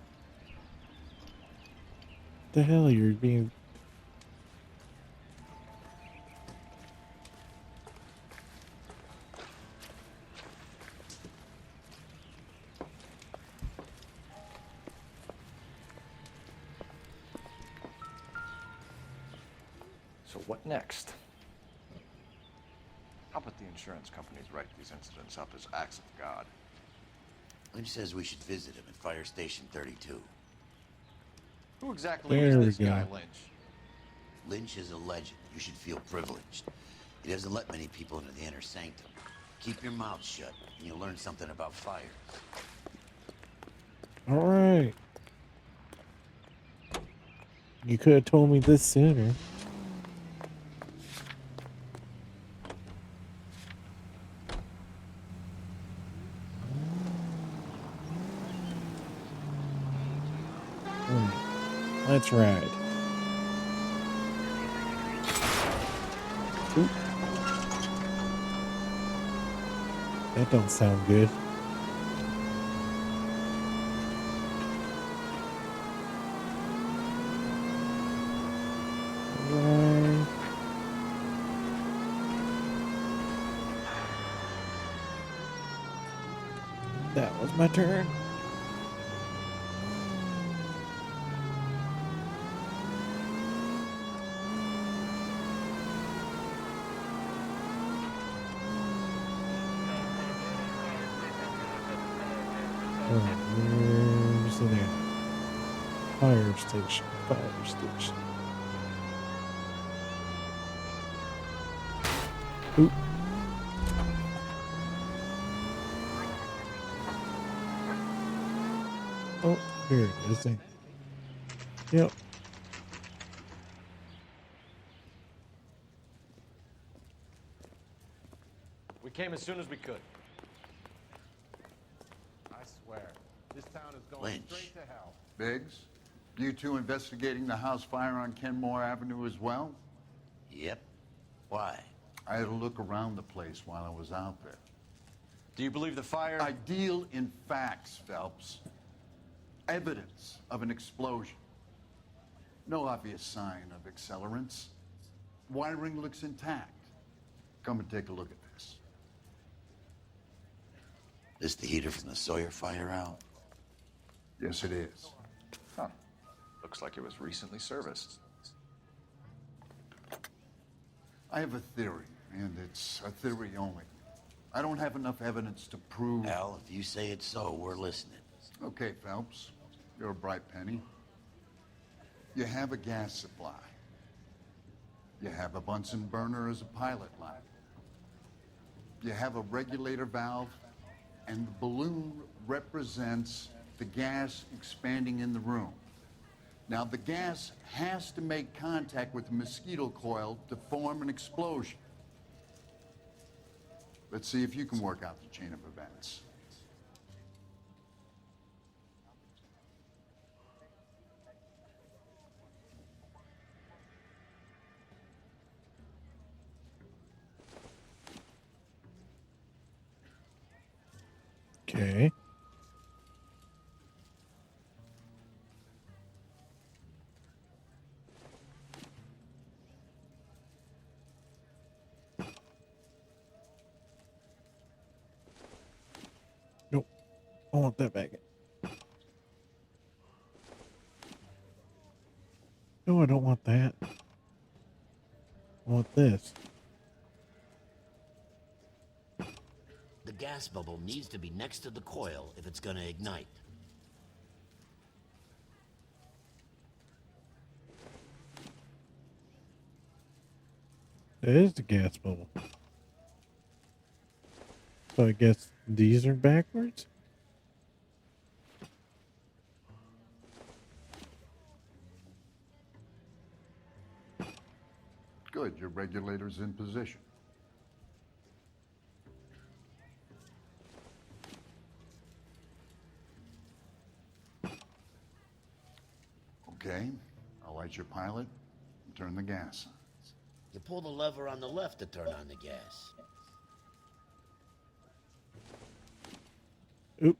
The hell, you're being... So what next? How about the insurance companies write these incidents up as acts of God? Lynch says we should visit him at Fire Station 32. Who exactly There we is this guy, go. Lynch? Lynch is a legend. You should feel privileged. He doesn't let many people into the inner sanctum. Keep your mouth shut, and you'll learn something about fire. All right. You could have told me this sooner. Let's ride. Oop. That don't sound good. Right. That was my turn. Where's the name? Fire station. Fire station. Oop. Oh, here it is. Yep. We came as soon as we could. I swear, this town is going Lynch. straight to hell. Biggs, you two investigating the house fire on Kenmore Avenue as well? Yep. Why? I had a look around the place while I was out there. Do you believe the fire? I deal in facts, Phelps. Evidence of an explosion. No obvious sign of accelerants. Wiring looks intact. Come and take a look at this. Is the heater from the Sawyer fire out? Yes, it is. Huh. Looks like it was recently serviced. I have a theory, and it's a theory only. I don't have enough evidence to prove... Al, if you say it's so, we're listening. Okay, Phelps. You're a bright penny. You have a gas supply. You have a Bunsen burner as a pilot line. You have a regulator valve, and the balloon represents the gas expanding in the room. Now, the gas has to make contact with the mosquito coil to form an explosion. Let's see if you can work out the chain of events. Okay. Nope. I want that back. No, I don't want that. I want this. The gas bubble needs to be next to the coil if it's gonna ignite. That is the gas bubble. So I guess these are backwards? Good, your regulator's in position. Okay, I'll light your pilot and turn the gas on. You pull the lever on the left to turn on the gas. Oop.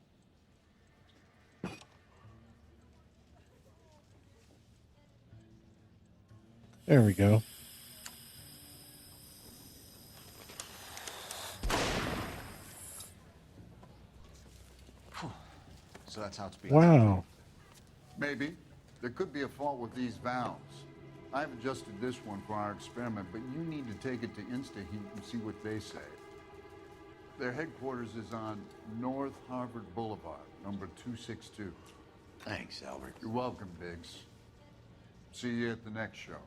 There we go. So that's how it's being. Wow. Maybe. There could be a fault with these valves. I've adjusted this one for our experiment, but you need to take it to InstaHeat and see what they say. Their headquarters is on North Harvard Boulevard, number 262. Thanks, Albert. You're welcome, Biggs. See you at the next show.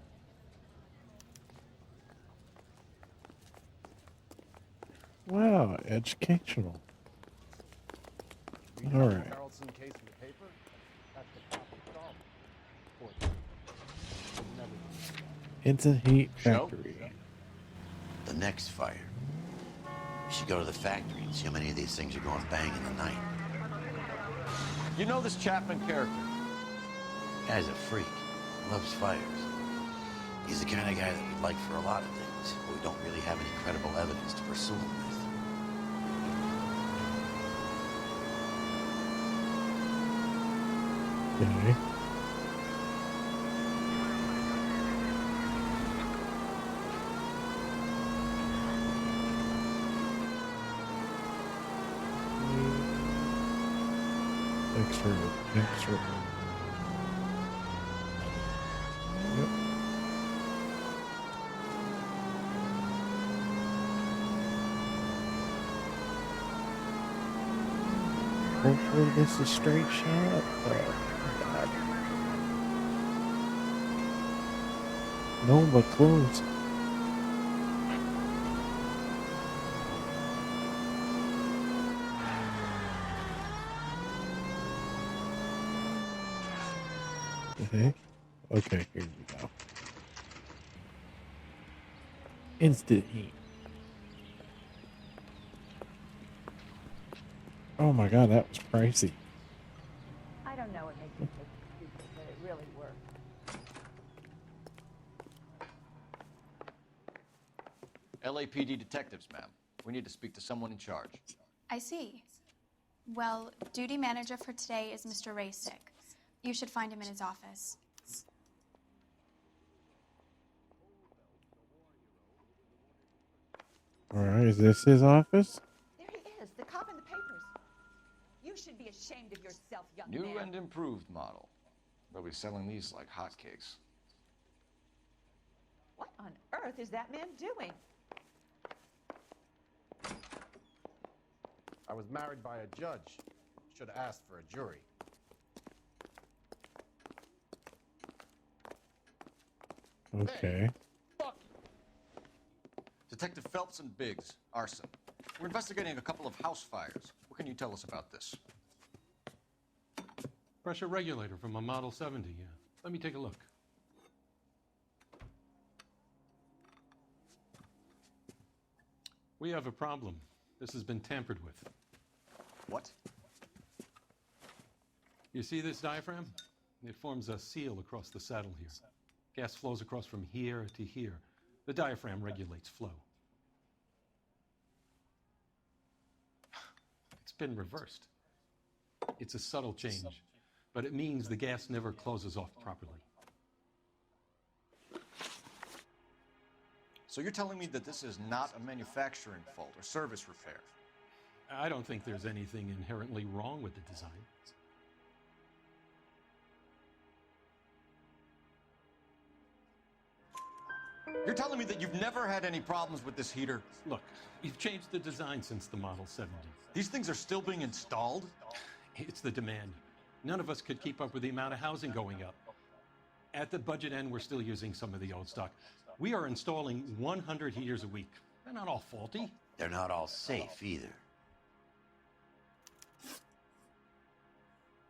Wow, educational. All right. Carlson case in the paper? That's the top of solved. It's a heat factory. The next fire. You should go to the factory and see how many of these things are going bang in the night. You know this Chapman character? Guy's a freak. Loves fires. He's the kind of guy that we'd like for a lot of things, but we don't really have any credible evidence to pursue him with. Okay. X-ray. Yep. Hopefully this is a straight shot. God. No, but close. Okay. Okay, here we go. Instant heat. Oh my god, that was pricey. I don't know what makes you take excuses, but it really worked. LAPD detectives, ma'am. We need to speak to someone in charge. I see. Well, duty manager for today is Mr. Raysick. You should find him in his office. Alright, is this his office? There he is, the cop in the papers. You should be ashamed of yourself, young man. New and improved model. They'll be selling these like hotcakes. What on earth is that man doing? I was married by a judge. Should have asked for a jury. Okay. Detective Phelps and Biggs, arson. We're investigating a couple of house fires. What can you tell us about this? Pressure regulator from a Model 70, yeah. Let me take a look. We have a problem. This has been tampered with. What? You see this diaphragm? It forms a seal across the saddle here. Gas flows across from here to here. The diaphragm regulates flow. It's been reversed. It's a subtle change, but it means the gas never closes off properly. So you're telling me that this is not a manufacturing fault or service repair? I don't think there's anything inherently wrong with the design. You're telling me that you've never had any problems with this heater? Look, we've changed the design since the Model 70. These things are still being installed? It's the demand. None of us could keep up with the amount of housing going up. At the budget end, we're still using some of the old stock. We are installing 100 heaters a week. They're not all faulty. They're not all safe either.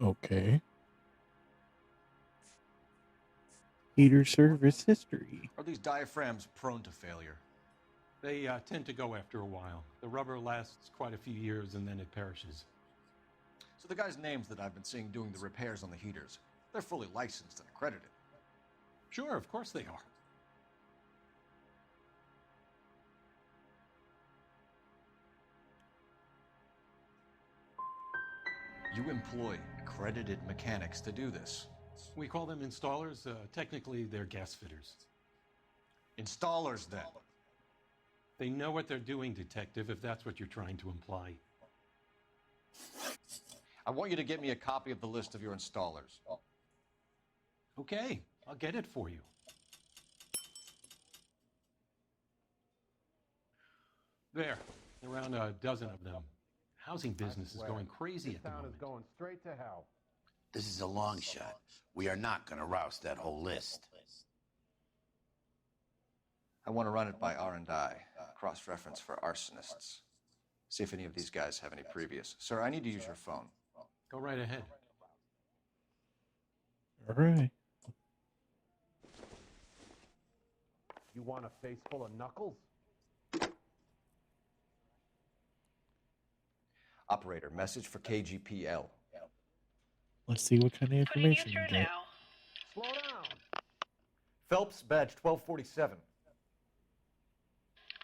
Okay. Heater service history. Are these diaphragms prone to failure? They tend to go after a while. The rubber lasts quite a few years and then it perishes. So the guys' names that I've been seeing doing the repairs on the heaters, they're fully licensed and accredited. Sure, of course they are. You employ accredited mechanics to do this. We call them installers. Technically, they're gas fitters. Installers, then? They know what they're doing, Detective, if that's what you're trying to imply. I want you to get me a copy of the list of your installers. Okay, I'll get it for you. There, around a dozen of them. Housing business is going crazy at the Town moment. is going straight to hell. This is a long shot. We are not going to roust that whole list. I want to run it by R&I, cross-reference for arsonists. See if any of these guys have any previous. Sir, I need to use your phone. Go right ahead. All right. You want a face full of knuckles? Operator, message for KGPL. Let's see what kind of information you get. Slow down. Phelps, badge 1247.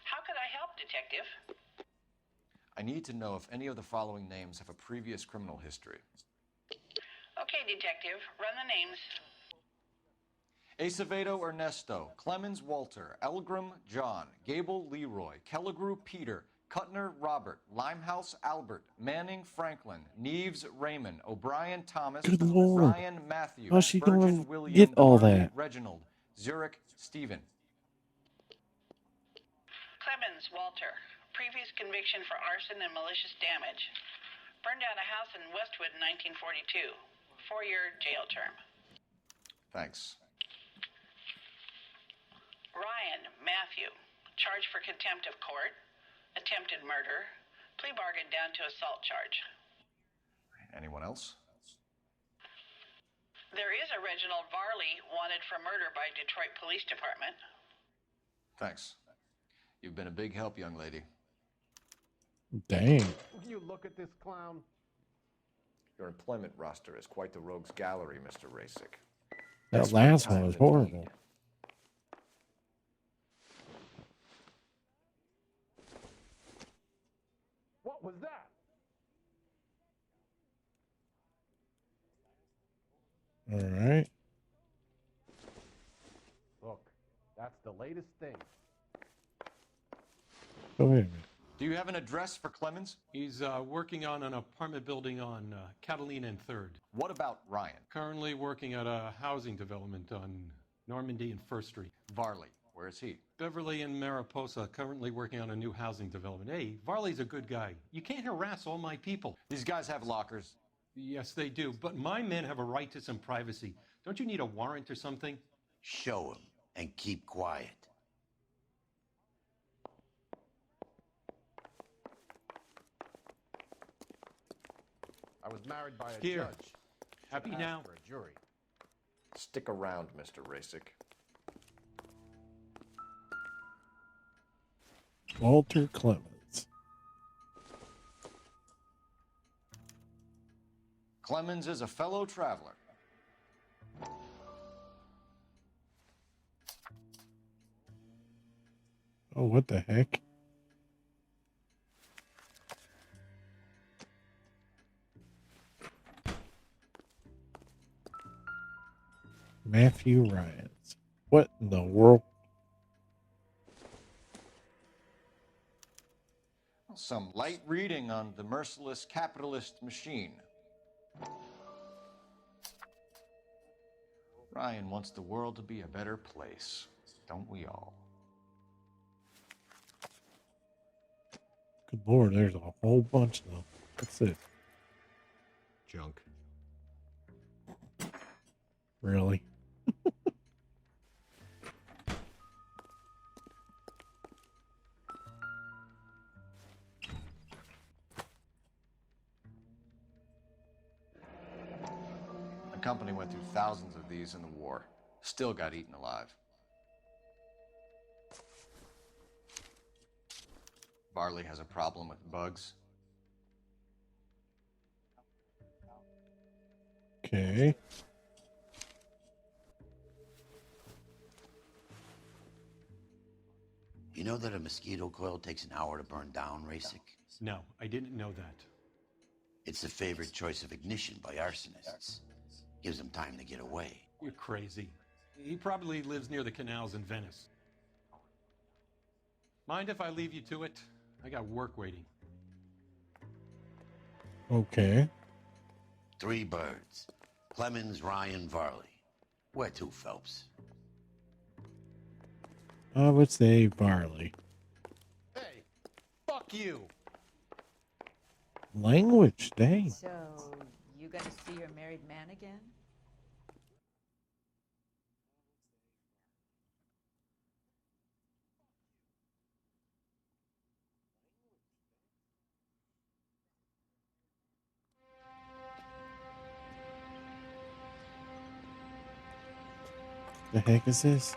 How could I help, Detective? I need to know if any of the following names have a previous criminal history. Okay, Detective, run the names. Acevedo Ernesto, Clemens Walter, Elgram John, Gable Leroy, Kelligrew Peter, Cutner Robert, Limehouse Albert, Manning Franklin, Neves Raymond, O'Brien Thomas, Good Lord. Ryan Matthew, How's she Burgess gonna William, get all Marley that? Reginald, Zurich Stephen. Clemens Walter. Previous conviction for arson and malicious damage. Burned down a house in Westwood in 1942. 4-year jail term. Thanks. Ryan Matthew. Charged for contempt of court. Attempted murder. Plea bargain down to assault charge. Anyone else? There is a Reginald Varley wanted for murder by Detroit Police Department. Thanks. You've been a big help, young lady. Dang. Will you look at this clown? Your employment roster is quite the rogues gallery, Mr. Rasick. That last one was horrible. What was that? All right. Look, that's the latest thing. Go ahead. Do you have an address for Clemens? He's working on an apartment building on Catalina and 3rd. What about Ryan? Currently working at a housing development on Normandy and 1st Street. Varley, where is he? Beverly and Mariposa, currently working on a new housing development. Hey, Varley's a good guy. You can't harass all my people. These guys have lockers. Yes, they do. But my men have a right to some privacy. Don't you need a warrant or something? Show him and keep quiet. I was married by a Here. judge. Happy Should now? ask for a jury. Stick around, Mr. Rasick. Walter Clemens. Clemens is a fellow traveler. Oh, what the heck? Matthew Ryans. What in the world? Some light reading on the merciless capitalist machine. Ryan wants the world to be a better place, don't we all? Good Lord, there's a whole bunch of them. That's it. Junk. Really? The company went through thousands of these in the war. Still got eaten alive. Varley has a problem with bugs. Okay. You know that a mosquito coil takes an hour to burn down, Rasick? No, I didn't know that. It's the favorite choice of ignition by arsonists. Gives them time to get away. You're crazy. He probably lives near the canals in Venice. Mind if I leave you to it? I got work waiting. Okay. 3 birds. Clemens, Ryan, Varley. Where to, Phelps? I would say Varley. Hey, you. Language, dang. So, you gonna see your married man again? The heck is this?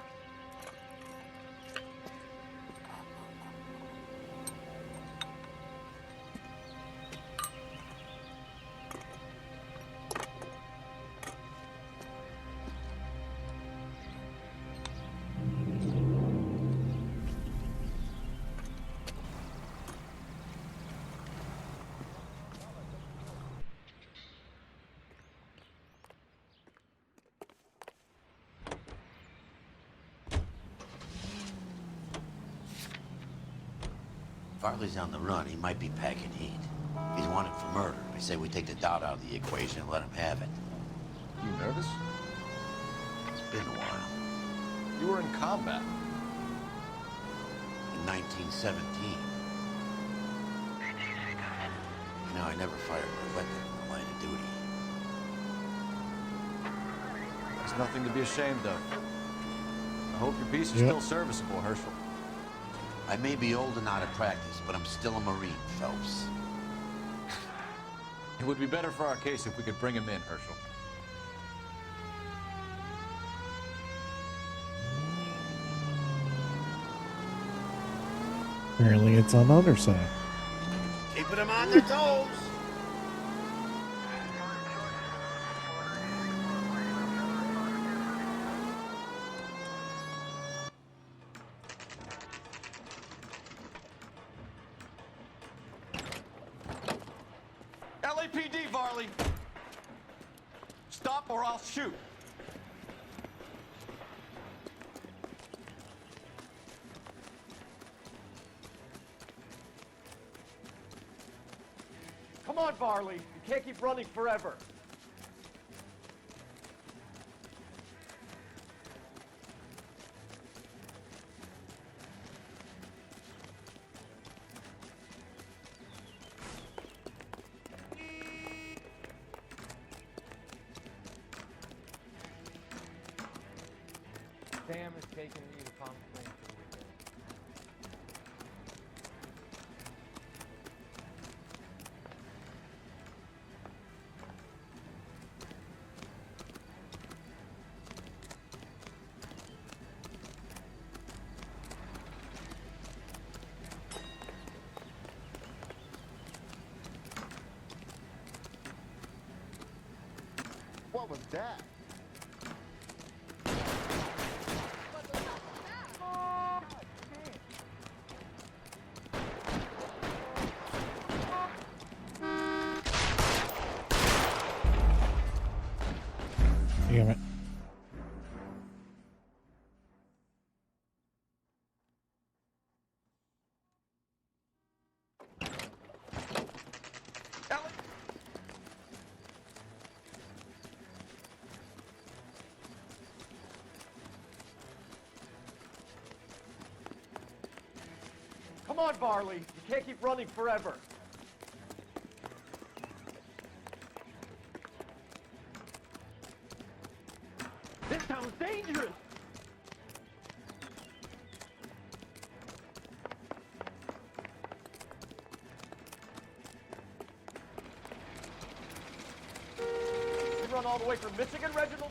Farley's on the run. He might be packing heat. If he's wanted for murder, I say we take the doubt out of the equation and let him have it. You nervous? It's been a while. You were in combat. In 1917. You know, I never fired my weapon in the line of duty. There's nothing to be ashamed of. I hope your piece is still serviceable, Herschel. I may be old and out of practice, but I'm still a Marine, Phelps. It would be better for our case if we could bring him in, Herschel. Apparently it's on the other side. Keeping them on their toes. LAPD, Varley! Stop or I'll shoot! Come on, Varley. You can't keep running forever. Sam is taking you to Palm Springs for the weekend. What was that? Damn it. Come on, Varley. You can't keep running forever. This town's dangerous. You run all the way from Michigan, Reginald?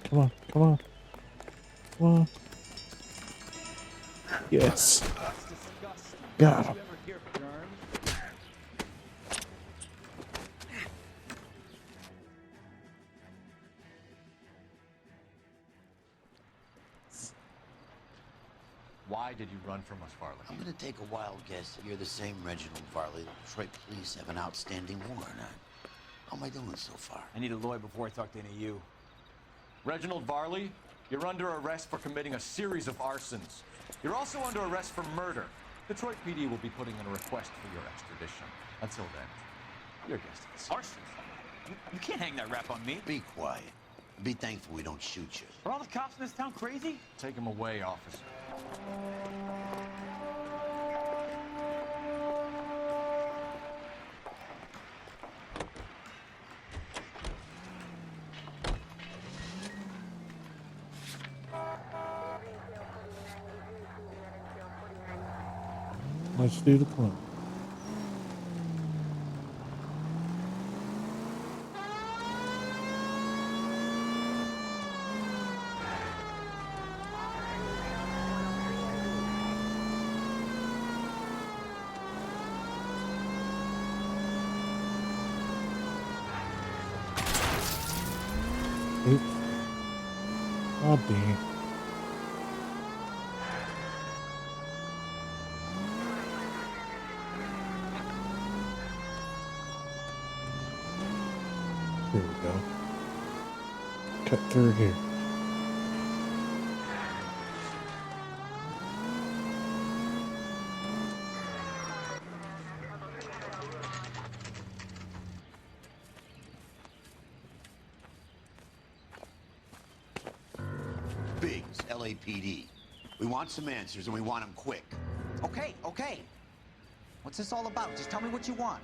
Come on, come on. Come on. Yes. Got him. Why did you run from us, Varley? I'm gonna take a wild guess that you're the same Reginald Varley the Detroit police have an outstanding warrant on. How am I doing so far? I need a lawyer before I talk to any of you. Reginald Varley, you're under arrest for committing a series of arsons. You're also under arrest for murder. Detroit PD will be putting in a request for your extradition. Until then, your guest is Arson? You can't hang that rap on me. Be quiet. Be thankful we don't shoot you. Are all the cops in this town crazy? Take him away, officer. Let's do the clone. Oops. Oh, dang. Here we go. Cut through here. Biggs, LAPD. We want some answers, and we want them quick. Okay, okay. What's this all about? Just tell me what you want.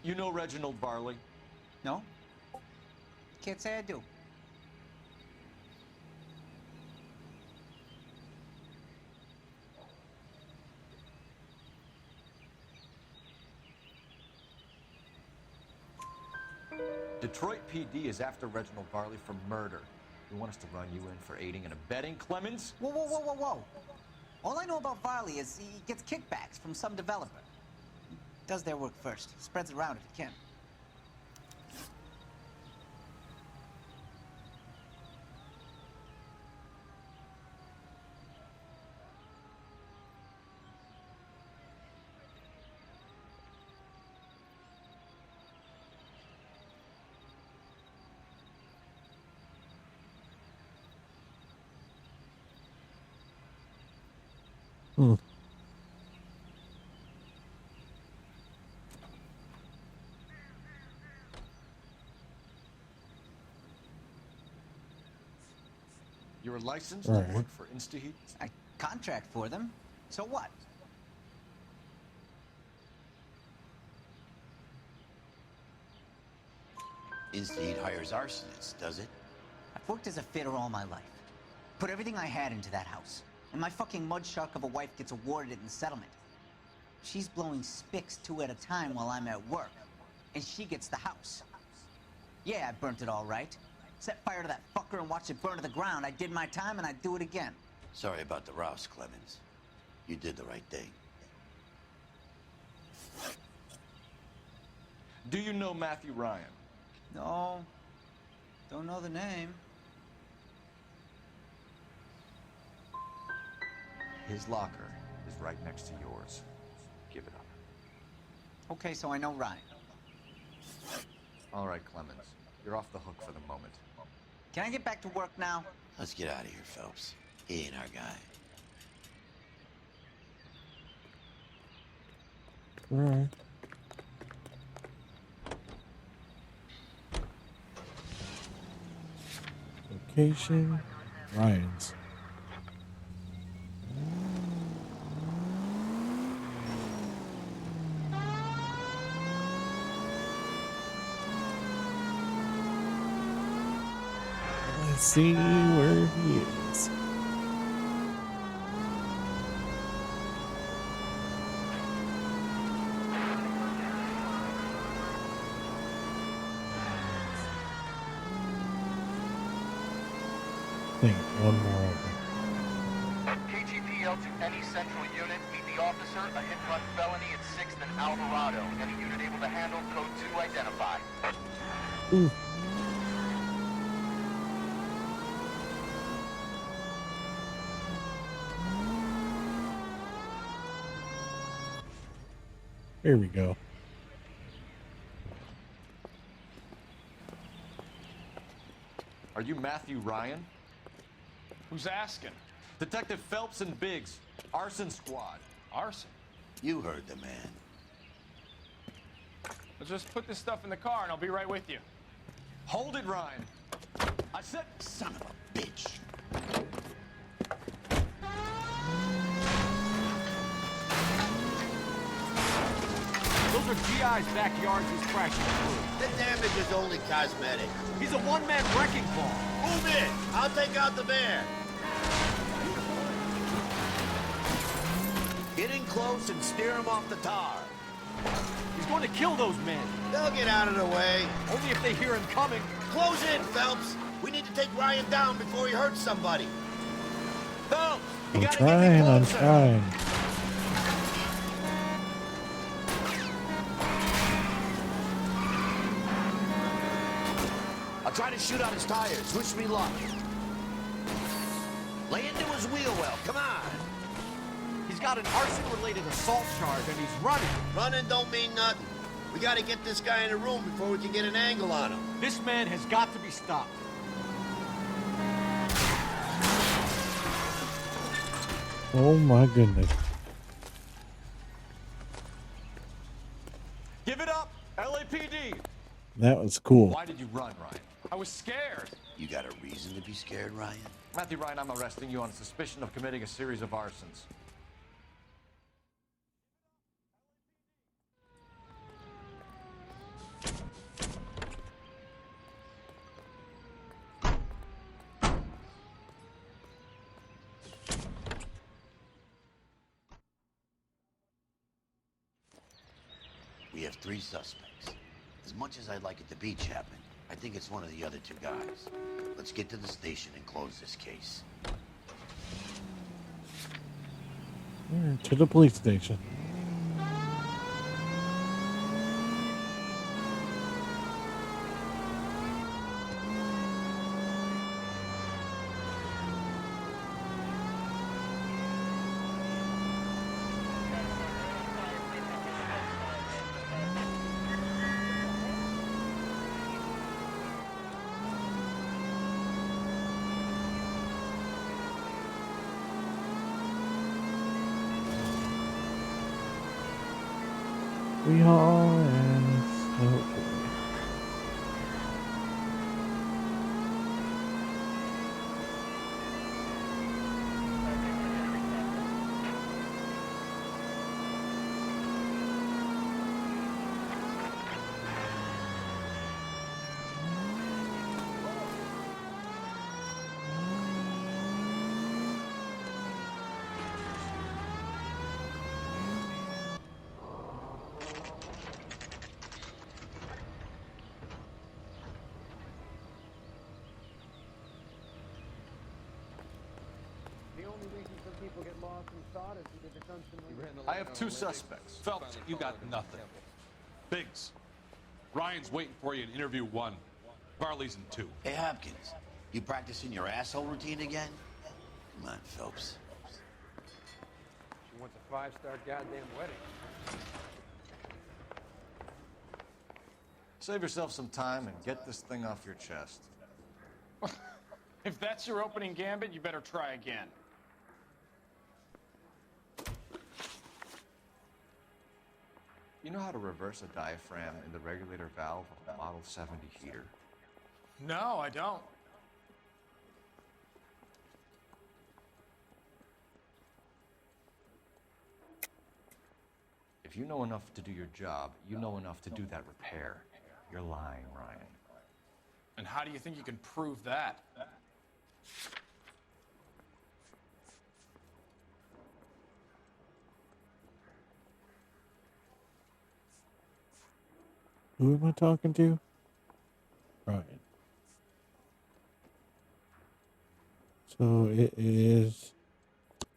You know Reginald Varley? No? Can't say I do. Detroit PD is after Reginald Varley for murder. You want us to run you in for aiding and abetting Clemens? Whoa, whoa, whoa, whoa, whoa. All I know about Varley is he gets kickbacks from some developer. He does their work first. Spreads it around if he can. Hmm. You're licensed Right. to work for InstaHeat? I contract for them. So what? InstaHeat hires arsonists, does it? I've worked as a fitter all my life. Put everything I had into that house. And my fucking mud shark of a wife gets awarded it in settlement. She's blowing spics 2 at a time while I'm at work. And she gets the house. Yeah, I burnt it all right. Set fire to that fucker and watched it burn to the ground. I did my time and I'd do it again. Sorry about the rouse, Clemens. You did the right thing. Do you know Matthew Ryan? No. Don't know the name. His locker is right next to yours. Give it up. Okay, so I know Ryan. All right, Clemens. You're off the hook for the moment. Can I get back to work now? Let's get out of here, Phelps. He ain't our guy. Right. Location, Ryan's. Let's see where he is. Think one more over. KGPL to any central unit. Meet the officer. A hit-run felony at 6th and Alvarado. Any unit able to handle code 2 identified. Ooh. Here we go. Are you Matthew Ryan? Who's asking? Detective Phelps and Biggs, arson squad. Arson? You heard the man. I'll just put this stuff in the car and I'll be right with you. Hold it, Ryan. I said... Son of a bitch. Those are GI's backyards he's crashing through. The damage is only cosmetic. He's a one-man wrecking ball. Move in. I'll take out the van. Get in close and steer him off the tar. He's going to kill those men. They'll get out of the way. Only if they hear him coming. Close in, Phelps. We need to take Ryan down before he hurts somebody. Phelps, you I'm gotta trying, get me I'm closer. trying. I'll try to shoot out his tires. Wish me luck. Lay into his wheel well. Come on. He's got an arson-related assault charge, and he's running. Running don't mean nothing. We gotta get this guy in a room before we can get an angle on him. This man has got to be stopped. Oh my goodness. Give it up, LAPD. That was cool. Why did you run, Ryan? I was scared. You got a reason to be scared, Ryan? Matthew Ryan, I'm arresting you on suspicion of committing a series of arsons. We have 3 suspects. As much as I'd like it to be Chapman, I think it's one of the other 2 guys. Let's get to the station and close this case. To the police station. We are in so I have 2 suspects. Phelps, you got nothing. Biggs, Ryan's waiting for you in interview 1. Barley's in 2. Hey, Hopkins, you practicing your asshole routine again? Come on, Phelps. She wants a 5-star goddamn wedding. Save yourself some time and get this thing off your chest. If that's your opening gambit, you better try again. You know how to reverse a diaphragm in the regulator valve of a Model 70 heater? No, I don't. If you know enough to do your job, you know enough to do that repair. You're lying, Ryan. And how do you think you can prove that? Who am I talking to? Ryan. So it is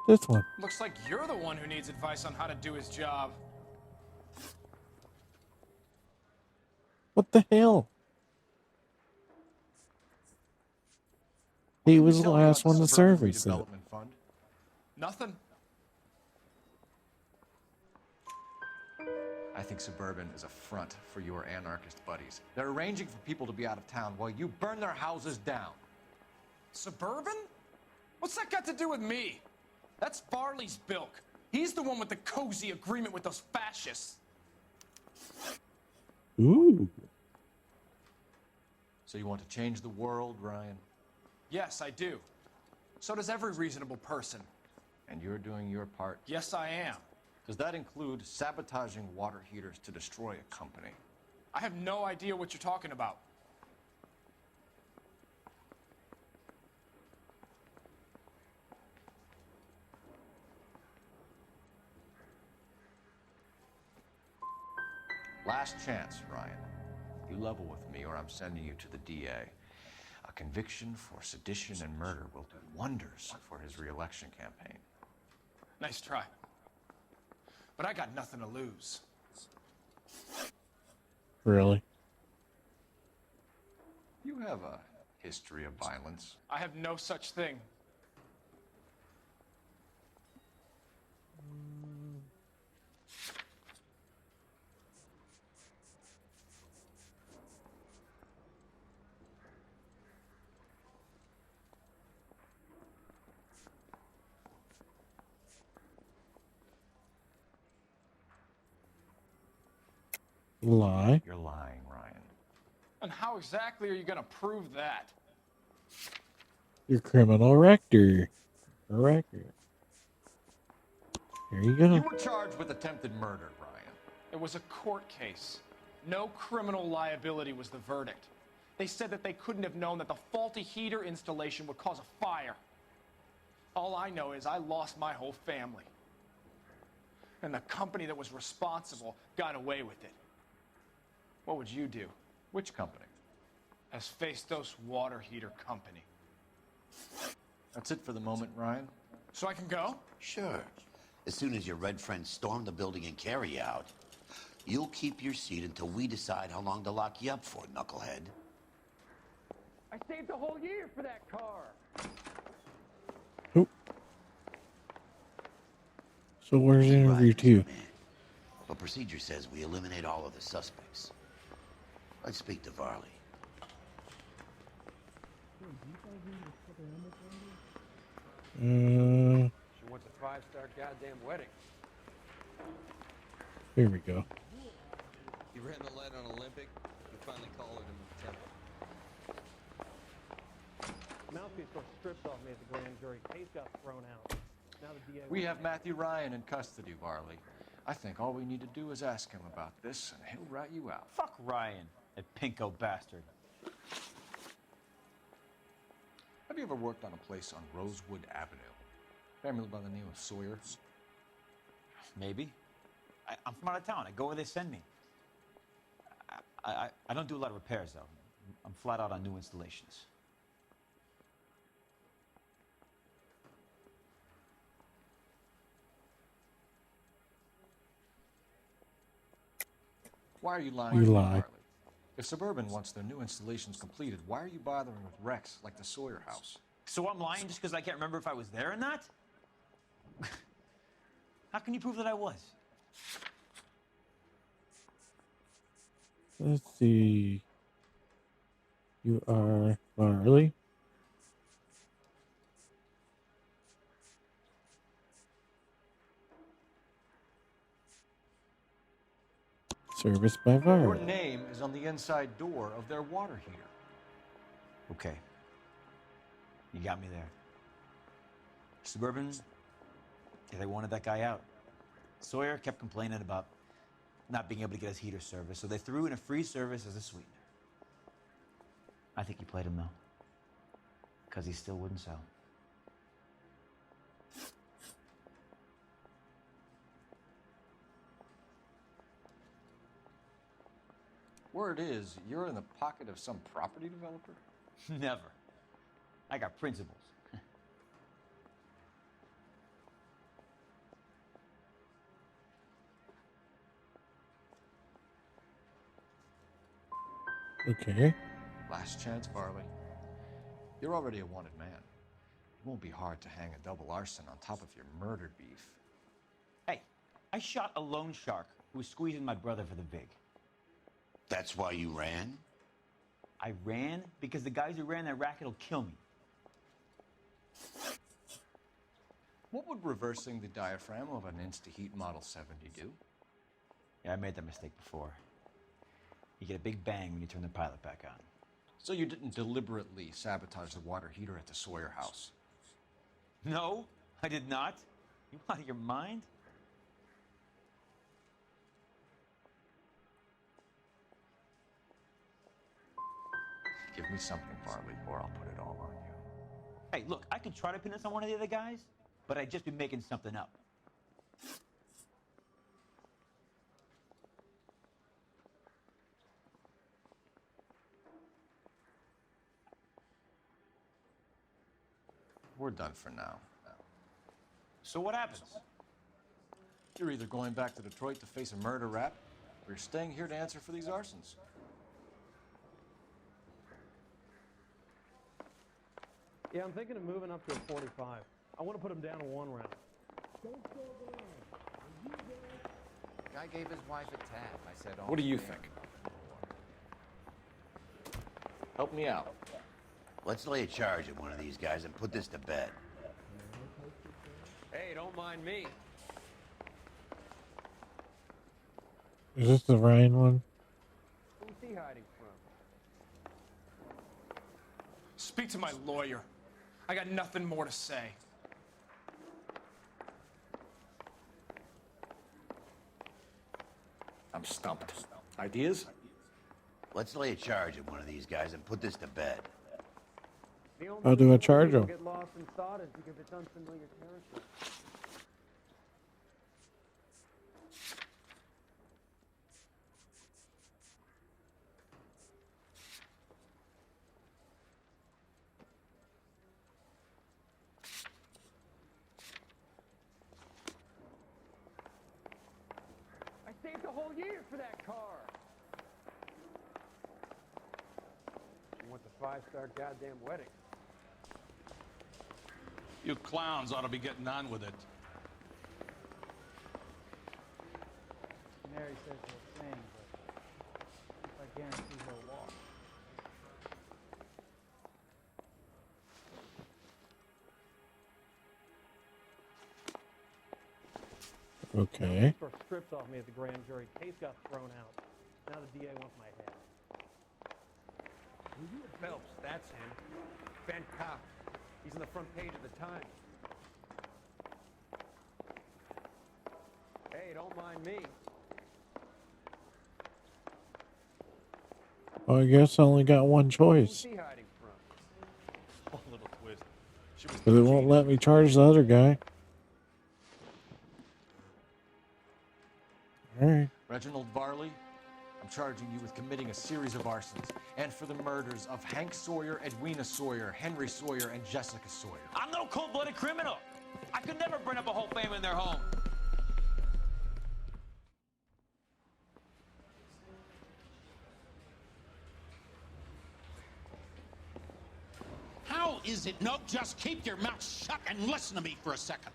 this one. Looks like you're the one who needs advice on how to do his job. What the hell? He was the last one to serve, he said. Nothing. I think Suburban is a front for your anarchist buddies. They're arranging for people to be out of town while you burn their houses down. Suburban? What's that got to do with me? That's Barley's bilk. He's the one with the cozy agreement with those fascists. Ooh. So you want to change the world, Ryan? Yes, I do. So does every reasonable person. And you're doing your part? Yes, I am. Does that include sabotaging water heaters to destroy a company? I have no idea what you're talking about. Last chance, Ryan. You level with me or I'm sending you to the DA. A conviction for sedition and murder will do wonders for his re-election campaign. Nice try. But I got nothing to lose. Really? You have a history of violence. I have no such thing. Lie. You're lying, Ryan. And how exactly are you going to prove that? Your criminal record. Here you go. You were charged with attempted murder, Ryan. It was a court case. No criminal liability was the verdict. They said that they couldn't have known that the faulty heater installation would cause a fire. All I know is I lost my whole family. And the company that was responsible got away with it. What would you do? Which company? Hephaestus Water Heater Company. That's it for the moment, Ryan? So I can go? Sure. As soon as your red friends storm the building and carry you out, you'll keep your seat until we decide how long to lock you up for, knucklehead. I saved a whole year for that car. So where's interview 2? But procedure says we eliminate all of the suspects. Let's speak to Varley. She wants a 5-star goddamn wedding. Here we go. You ran the light on Olympic. You finally collared him in the temple. Mouthpiece was stripped off me at the grand jury. Case got thrown out. Now the DA. We have Matthew Ryan in custody, Varley. I think all we need to do is ask him about this, and he'll rat you out. Fuck Ryan, that pinko bastard. Have you ever worked on a place on Rosewood Avenue? Family by the name of Sawyer? Maybe. I'm from out of town. I go where they send me. I don't do a lot of repairs, though. I'm flat out on new installations. Why are you lying? You lie. Varley? If Suburban wants their new installations completed, why are you bothering with wrecks like the Sawyer house? So I'm lying just because I can't remember if I was there or not? How can you prove that I was? Let's see. You are Varley. Service by Your Varley. name is on the inside door of their water heater. Okay. You got me there. Suburban, yeah, they wanted that guy out. Sawyer kept complaining about not being able to get his heater service, so they threw in a free service as a sweetener. I think he played him, though, because he still wouldn't sell. Word is, you're in the pocket of some property developer? Never. I got principles. Okay. Last chance, Varley. You're already a wanted man. It won't be hard to hang a double arson on top of your murder beef. Hey, I shot a loan shark who was squeezing my brother for the vig. That's why you ran? I ran because the guys who ran that racket will kill me. What would reversing the diaphragm of an Insta-Heat Model 70 do? Yeah, I made that mistake before. You get a big bang when you turn the pilot back on. So you didn't deliberately sabotage the water heater at the Sawyer house? No, I did not. You out of your mind? Give me something, Varley, or I'll put it all on you. Hey, look, I could try to pin this on one of the other guys, but I'd just be making something up. we're done for now. So what happens? You're either going back to Detroit to face a murder rap, or you're staying here to answer for these arsons. Yeah, I'm thinking of moving up to a 45. I want to put him down in 1 round. Guy gave his wife a tab. I said, What do you think? Help me out. Let's lay a charge at one of these guys and put this to bed. Hey, don't mind me. Is this the Ryan one? Who's he hiding from? Speak to my lawyer. I got nothing more to say. I'm stumped. Ideas? Let's lay a charge at one of these guys and put this to bed. How do I charge him? Get lost in thought as if it's unfamiliar territory. I saved a whole year for that car. She wants a 5-star goddamn wedding. You clowns ought to be getting on with it. Mary says he'll sing, but I guarantee he'll walk. Okay. Tore strips off me at the grand jury. Case got thrown out. Now the DA wants my head. Phelps, that's him. Ben Cox. He's on the front page of the Times. Hey, don't mind me. Well, I guess I only got one Who's choice. he hiding from? One little twist. She was But it won't let me charge the other guy. Alright. Reginald Varley, I'm charging you with committing a series of arsons and for the murders of Hank Sawyer, Edwina Sawyer, Henry Sawyer, and Jessica Sawyer. I'm no cold-blooded criminal. I could never burn up a whole family in their home. How is it? No, just keep your mouth shut and listen to me for a second.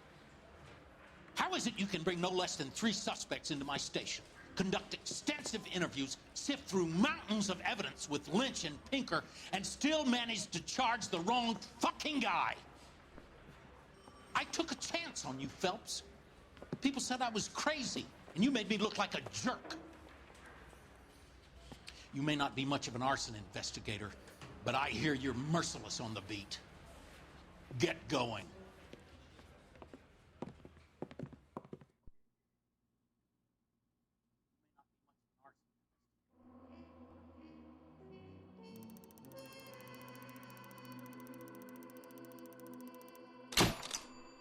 How is it you can bring no less than 3 suspects into my station, conduct extensive interviews, sift through mountains of evidence with Lynch and Pinker, and still manage to charge the wrong fucking guy? I took a chance on you, Phelps. People said I was crazy, and you made me look like a jerk. You may not be much of an arson investigator, but I hear you're merciless on the beat. Get going.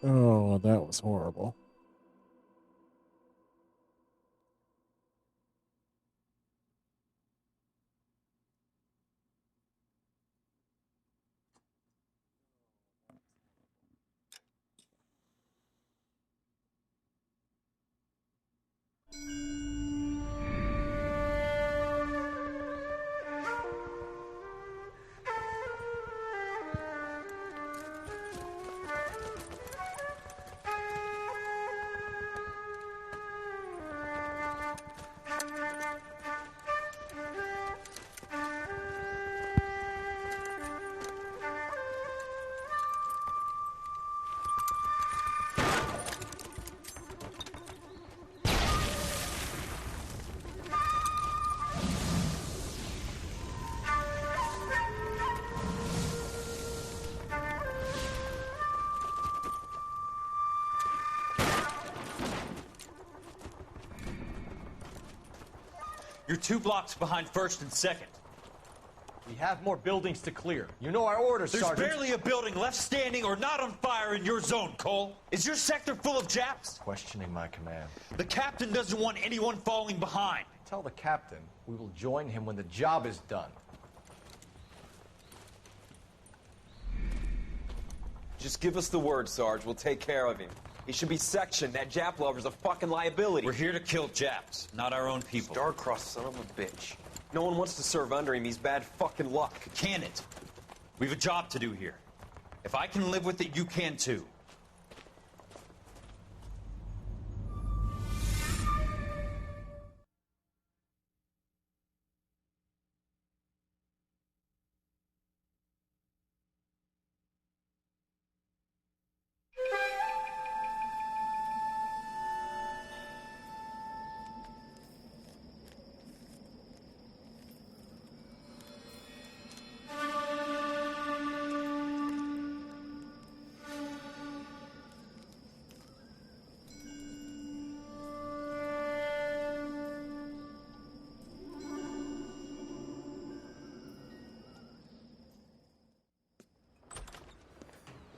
Oh, that was horrible. You're 2 blocks behind 1st and 2nd. We have more buildings to clear. You know our orders, There's Sergeant. barely a building left standing or not on fire in your zone, Cole. Is your sector full of Japs? Questioning my command. The captain doesn't want anyone falling behind. Tell the captain we will join him when the job is done. Just give us the word, Sarge. We'll take care of him. He should be sectioned. That Jap lover's a fucking liability. We're here to kill Japs, not our own people. Star-crossed son of a bitch. No one wants to serve under him. He's bad fucking luck. Can it? We've a job to do here. If I can live with it, you can too.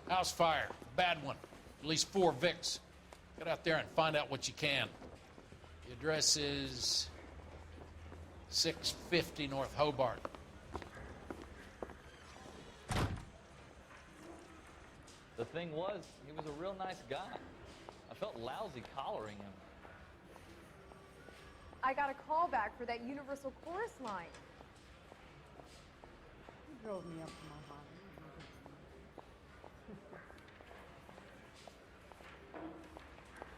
House fire. Bad one. At least 4 Vicks. Get out there and find out what you can. The address is 650 North Hobart. The thing was, he was a real nice guy. I felt lousy collaring him. I got a call back for that Universal Chorus line. He drove me up to my house.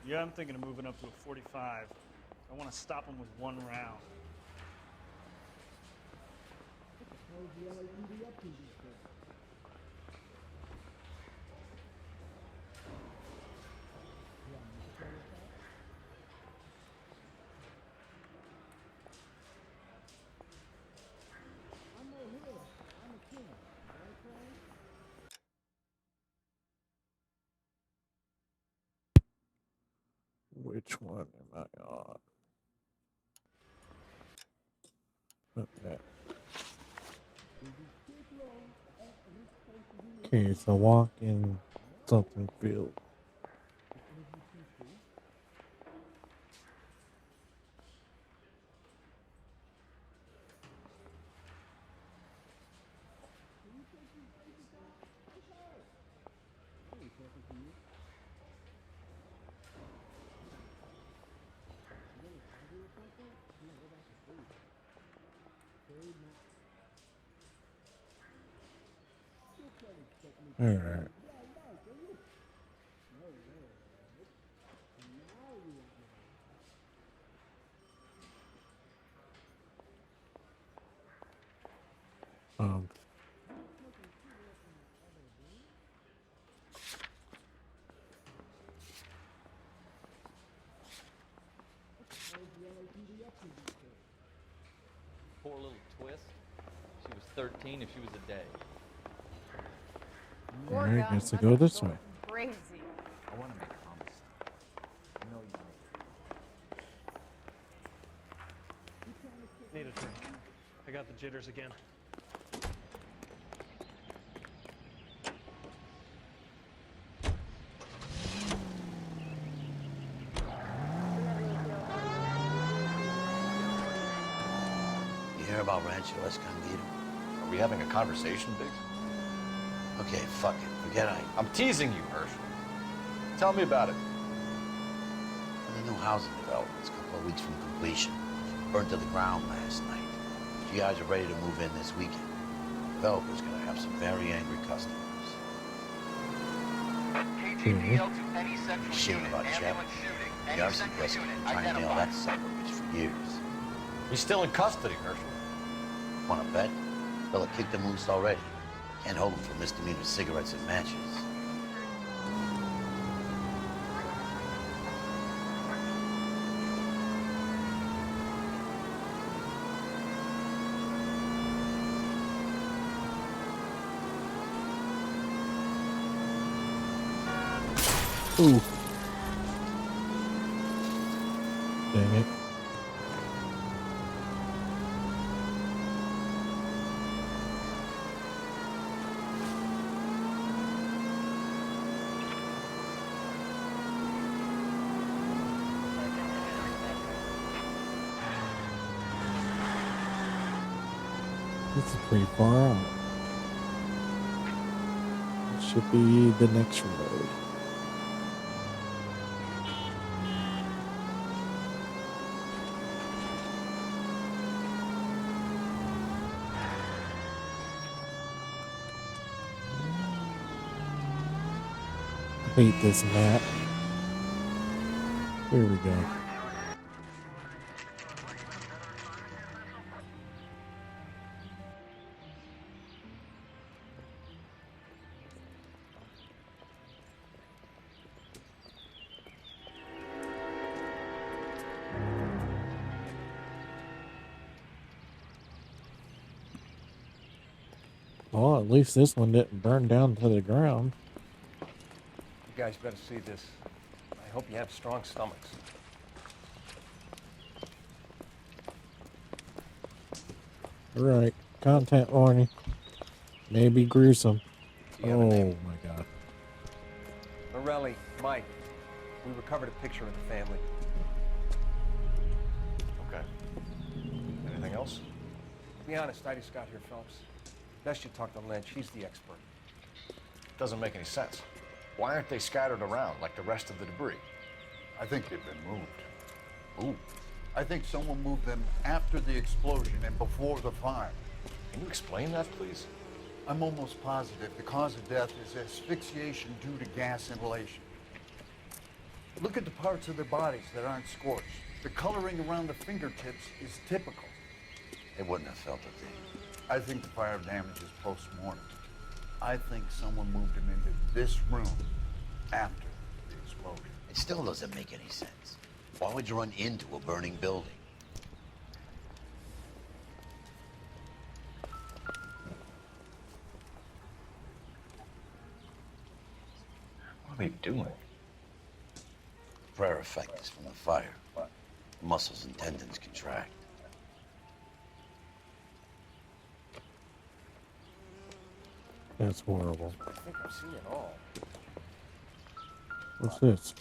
Yeah, I'm thinking of moving up to a 45. I want to stop him with 1 round. Which one am I on? Okay. Okay, so walk in something field. All right. Um. Poor little twist. She was 13 if she was a day. All right, guess to go this way. Crazy. I want to make homicide. I know you Need a drink. I got the jitters again. You hear about Rancho Escondido? Are we having a conversation, Biggs? Okay, fuck it. Forget I'm teasing you, Herschel. Tell me about it. The new housing development's a couple of weeks from completion. Burned to the ground last night. You guys are ready to move in this weekend. Developer's gonna have some very angry customers. KGPL to any central Shit unit. about Jeff. Ambulance shooting. The Any arson central investigator unit trying to nail identified. that son of a bitch for years. He's still in custody, Herschel. Wanna bet? Fella kicked him loose already. Can't hold him for misdemeanor cigarettes and matches. Ooh. Dang it. This is pretty far out. should be the next road. I hate this map. Here we go. Well, at least this one didn't burn down to the ground. You guys better see this. I hope you have strong stomachs. Alright, content warning. Maybe gruesome. Do you have a Oh name? my god. Morelli, Mike. We recovered a picture of the family. Okay. Anything else? To be honest, I just got here, Phelps. Best you talk to Lynch. He's the expert. Doesn't make any sense. Why aren't they scattered around like the rest of the debris? I think they've been moved. Ooh. I think someone moved them after the explosion and before the fire. Can you explain that, please? I'm almost positive the cause of death is asphyxiation due to gas inhalation. Look at the parts of their bodies that aren't scorched. The coloring around the fingertips is typical. They wouldn't have felt a thing. I think the fire damage is post-mortem. I think someone moved him into this room after the explosion. It still doesn't make any sense. Why would you run into a burning building? What are they doing? Prayer effect is from the fire. Muscles and tendons contract. That's horrible. I think I've seen it all. What's this?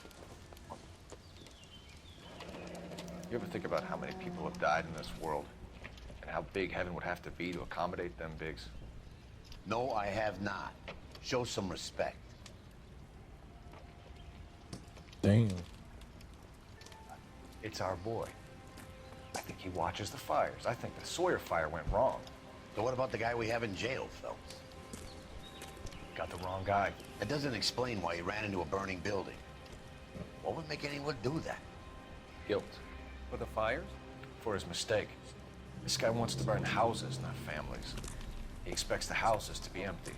You ever think about how many people have died in this world? And how big heaven would have to be to accommodate them bigs? No, I have not. Show some respect. Damn. It's our boy. I think he watches the fires. I think the Sawyer fire went wrong. So what about the guy we have in jail, Phelps? Got the wrong guy. That doesn't explain why he ran into a burning building. What would make anyone do that? Guilt. For the fires? For his mistake. This guy wants to burn houses, not families. He expects the houses to be empty.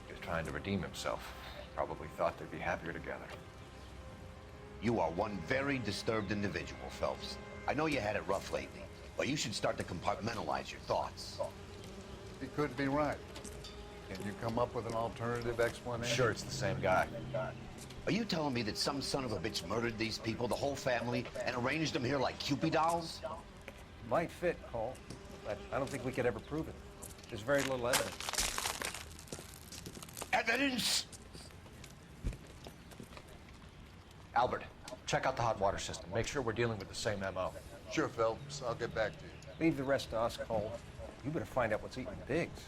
He was trying to redeem himself. Probably thought they'd be happier together. You are one very disturbed individual, Phelps. I know you had it rough lately, but you should start to compartmentalize your thoughts. He could be right. Can you come up with an alternative explanation? Sure, it's the same guy. Are you telling me that some son of a bitch murdered these people, the whole family, and arranged them here like Cupid dolls? Might fit, Cole, but I don't think we could ever prove it. There's very little evidence. Evidence? Albert, check out the hot water system. Make sure we're dealing with the same MO. Sure, Phelps. I'll get back to you. Leave the rest to us, Cole. You better find out what's eating Biggs.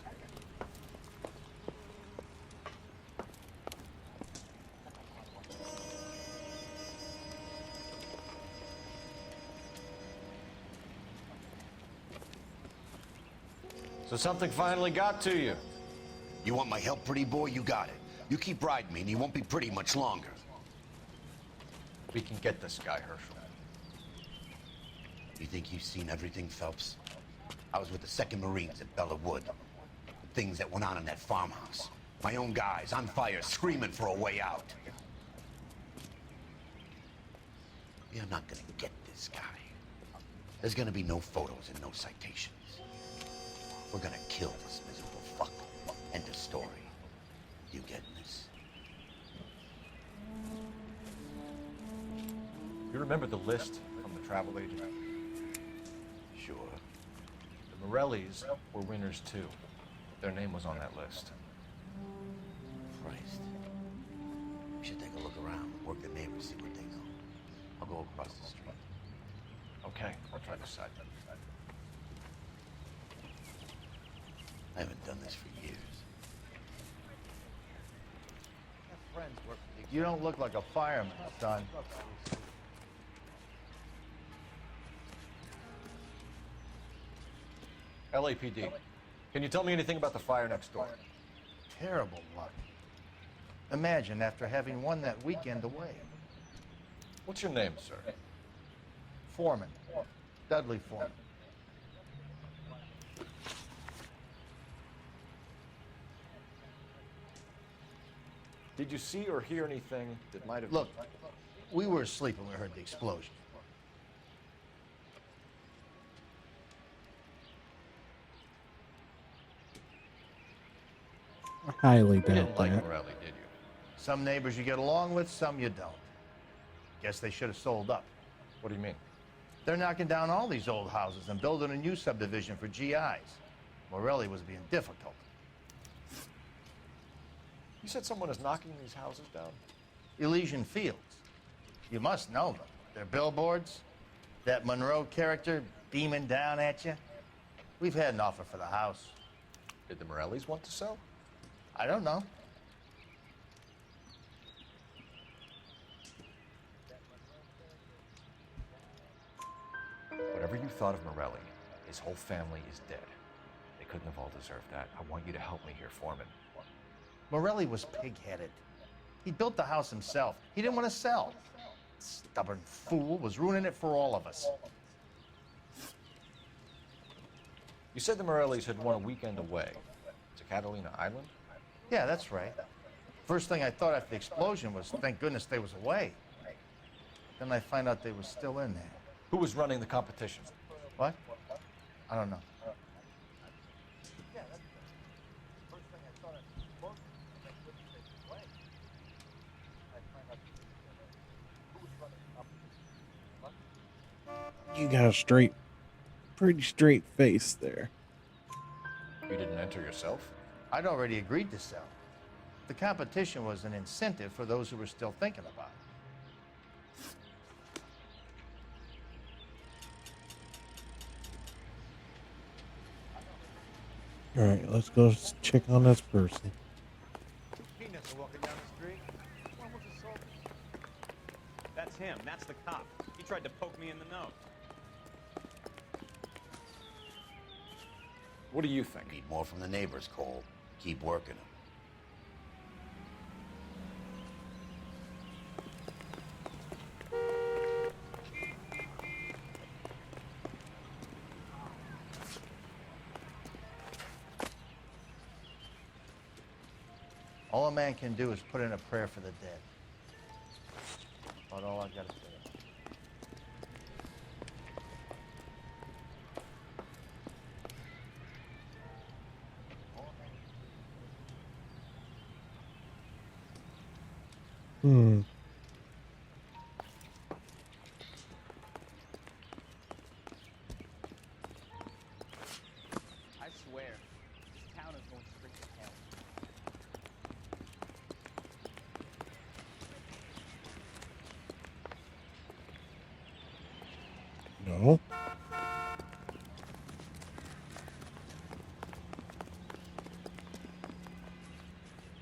So something finally got to you. You want my help, pretty boy? You got it. You keep riding me and you won't be pretty much longer. We can get this guy, Herschel. You think you've seen everything, Phelps? I was with the 2nd Marines at Bella Wood. The things that went on in that farmhouse. My own guys on fire, screaming for a way out. You're not gonna get this guy. There's gonna be no photos and no citations. We're gonna kill this miserable fuck. End of story. You getting this? You remember the list from the travel agent? Sure. The Morellis were winners too. Their name was on that list. Christ. We should take a look around, work the neighbors, see what they know. I'll go across the street. Okay, I'll try this side. I haven't done this for years. friends work for the... You don't look like a fireman, son. LAPD. Can you tell me anything about the fire next door? Terrible luck. Imagine after having won that weekend away. What's your name, sir? Foreman. Dudley Foreman. Did you see or hear anything that might have... Look, we were asleep when we heard the explosion. I highly You didn't doubt like that. Morelli, did you? Some neighbors you get along with, some you don't. Guess they should have sold up. What do you mean? They're knocking down all these old houses and building a new subdivision for GIs. Morelli was being difficult. You said someone is knocking these houses down? Elysian Fields. You must know them. Their billboards, that Monroe character beaming down at you. We've had an offer for the house. Did the Morellis want to sell? I don't know. Whatever you thought of Morelli, his whole family is dead. They couldn't have all deserved that. I want you to help me here, Foreman. Morelli was pig-headed. He built the house himself. He didn't want to sell. Stubborn fool was ruining it for all of us. You said the Morellis had won a weekend away to Catalina Island? Yeah, that's right. First thing I thought after the explosion was, thank goodness they was away. Then I find out they were still in there. Who was running the competition? What? I don't know. You got a pretty straight face there. You didn't enter yourself? I'd already agreed to sell. The competition was an incentive for those who were still thinking about it. All right, let's go check on this person. Peanuts are walking down the street. One was assaulted. That's him. That's the cop. He tried to poke me in the nose. What do you think? Need more from the neighbors, Cole. Keep working them. All a man can do is put in a prayer for the dead. About all I gotta say. I swear, this town is going straight to hell. No.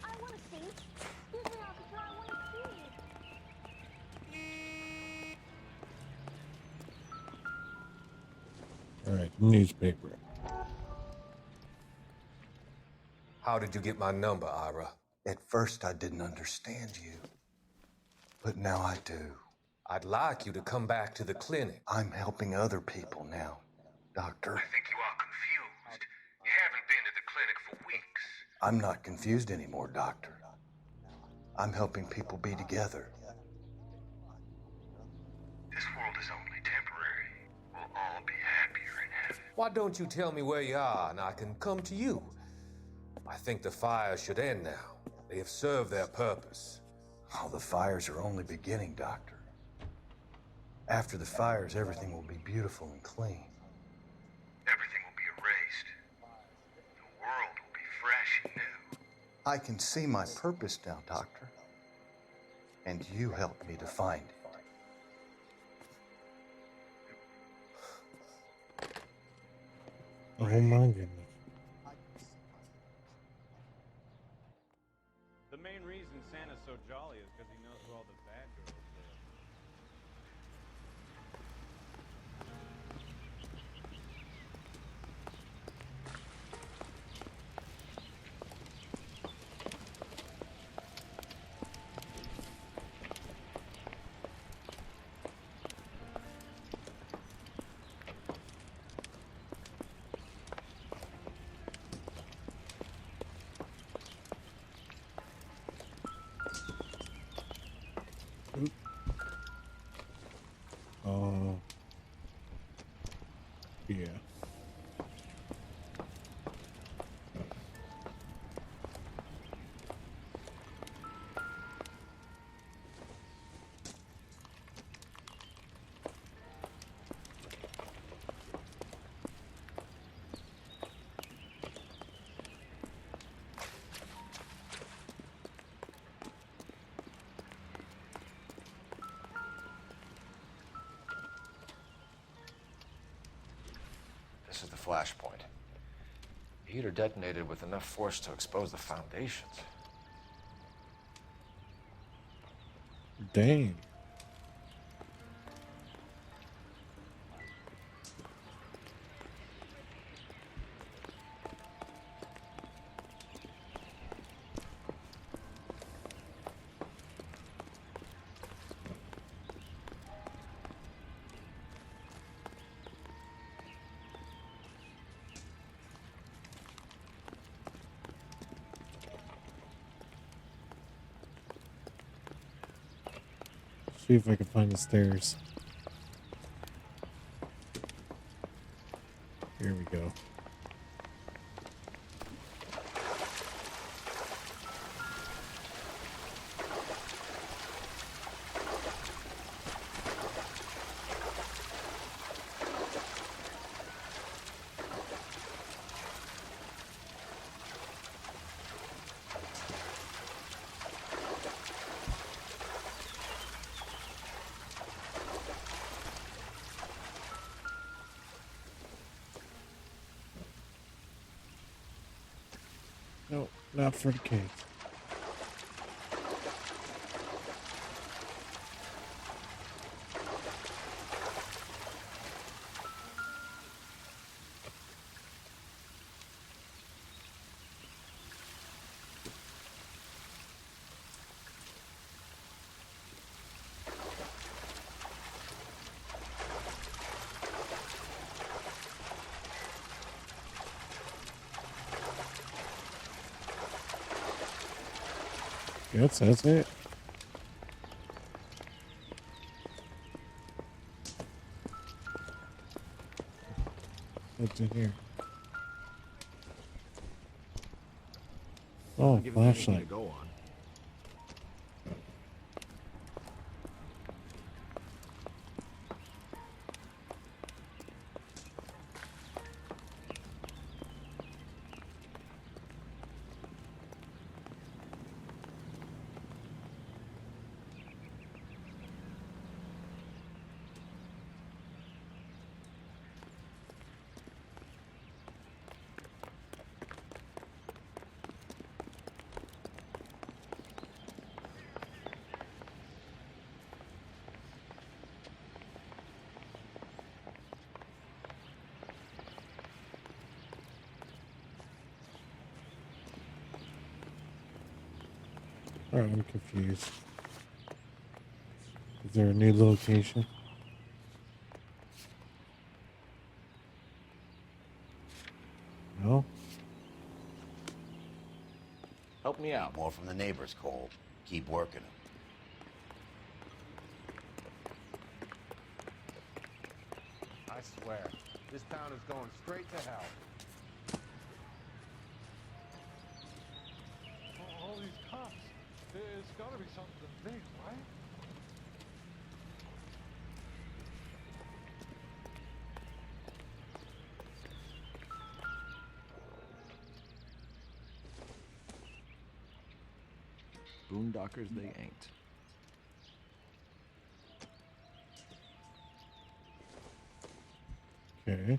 I want to see. Excuse me, officer, I want to see. All right, newspaper. How did you get my number, Ira? At first, I didn't understand you. But now I do. I'd like you to come back to the clinic. I'm helping other people now, Doctor. I think you are confused. You haven't been to the clinic for weeks. I'm not confused anymore, Doctor. I'm helping people be together. This world is only temporary. We'll all be happier in heaven. Why don't you tell me where you are and I can come to you? I think the fires should end now. They have served their purpose. Oh, the fires are only beginning, Doctor. After the fires, everything will be beautiful and clean. Everything will be erased. The world will be fresh and new. I can see my purpose now, Doctor. And you helped me to find it. Oh my goodness. The main reason Santa's so jolly because he knows who all the bad girls live. Oh. Yeah. This is the flashpoint. The heater detonated with enough force to expose the foundations. Dang. See if I can find the stairs. Here we go. No, not for the case. Yes, that's it. What's in here? Oh, Give him anything flashlight. to go on. Alright, I'm confused. Is there a new location? No? Help me out. More from the neighbors, Cole. Keep working 'em. I swear, this town is going straight to hell. All these cops. It's gotta be something big, right? Boondockers they ain't. Okay.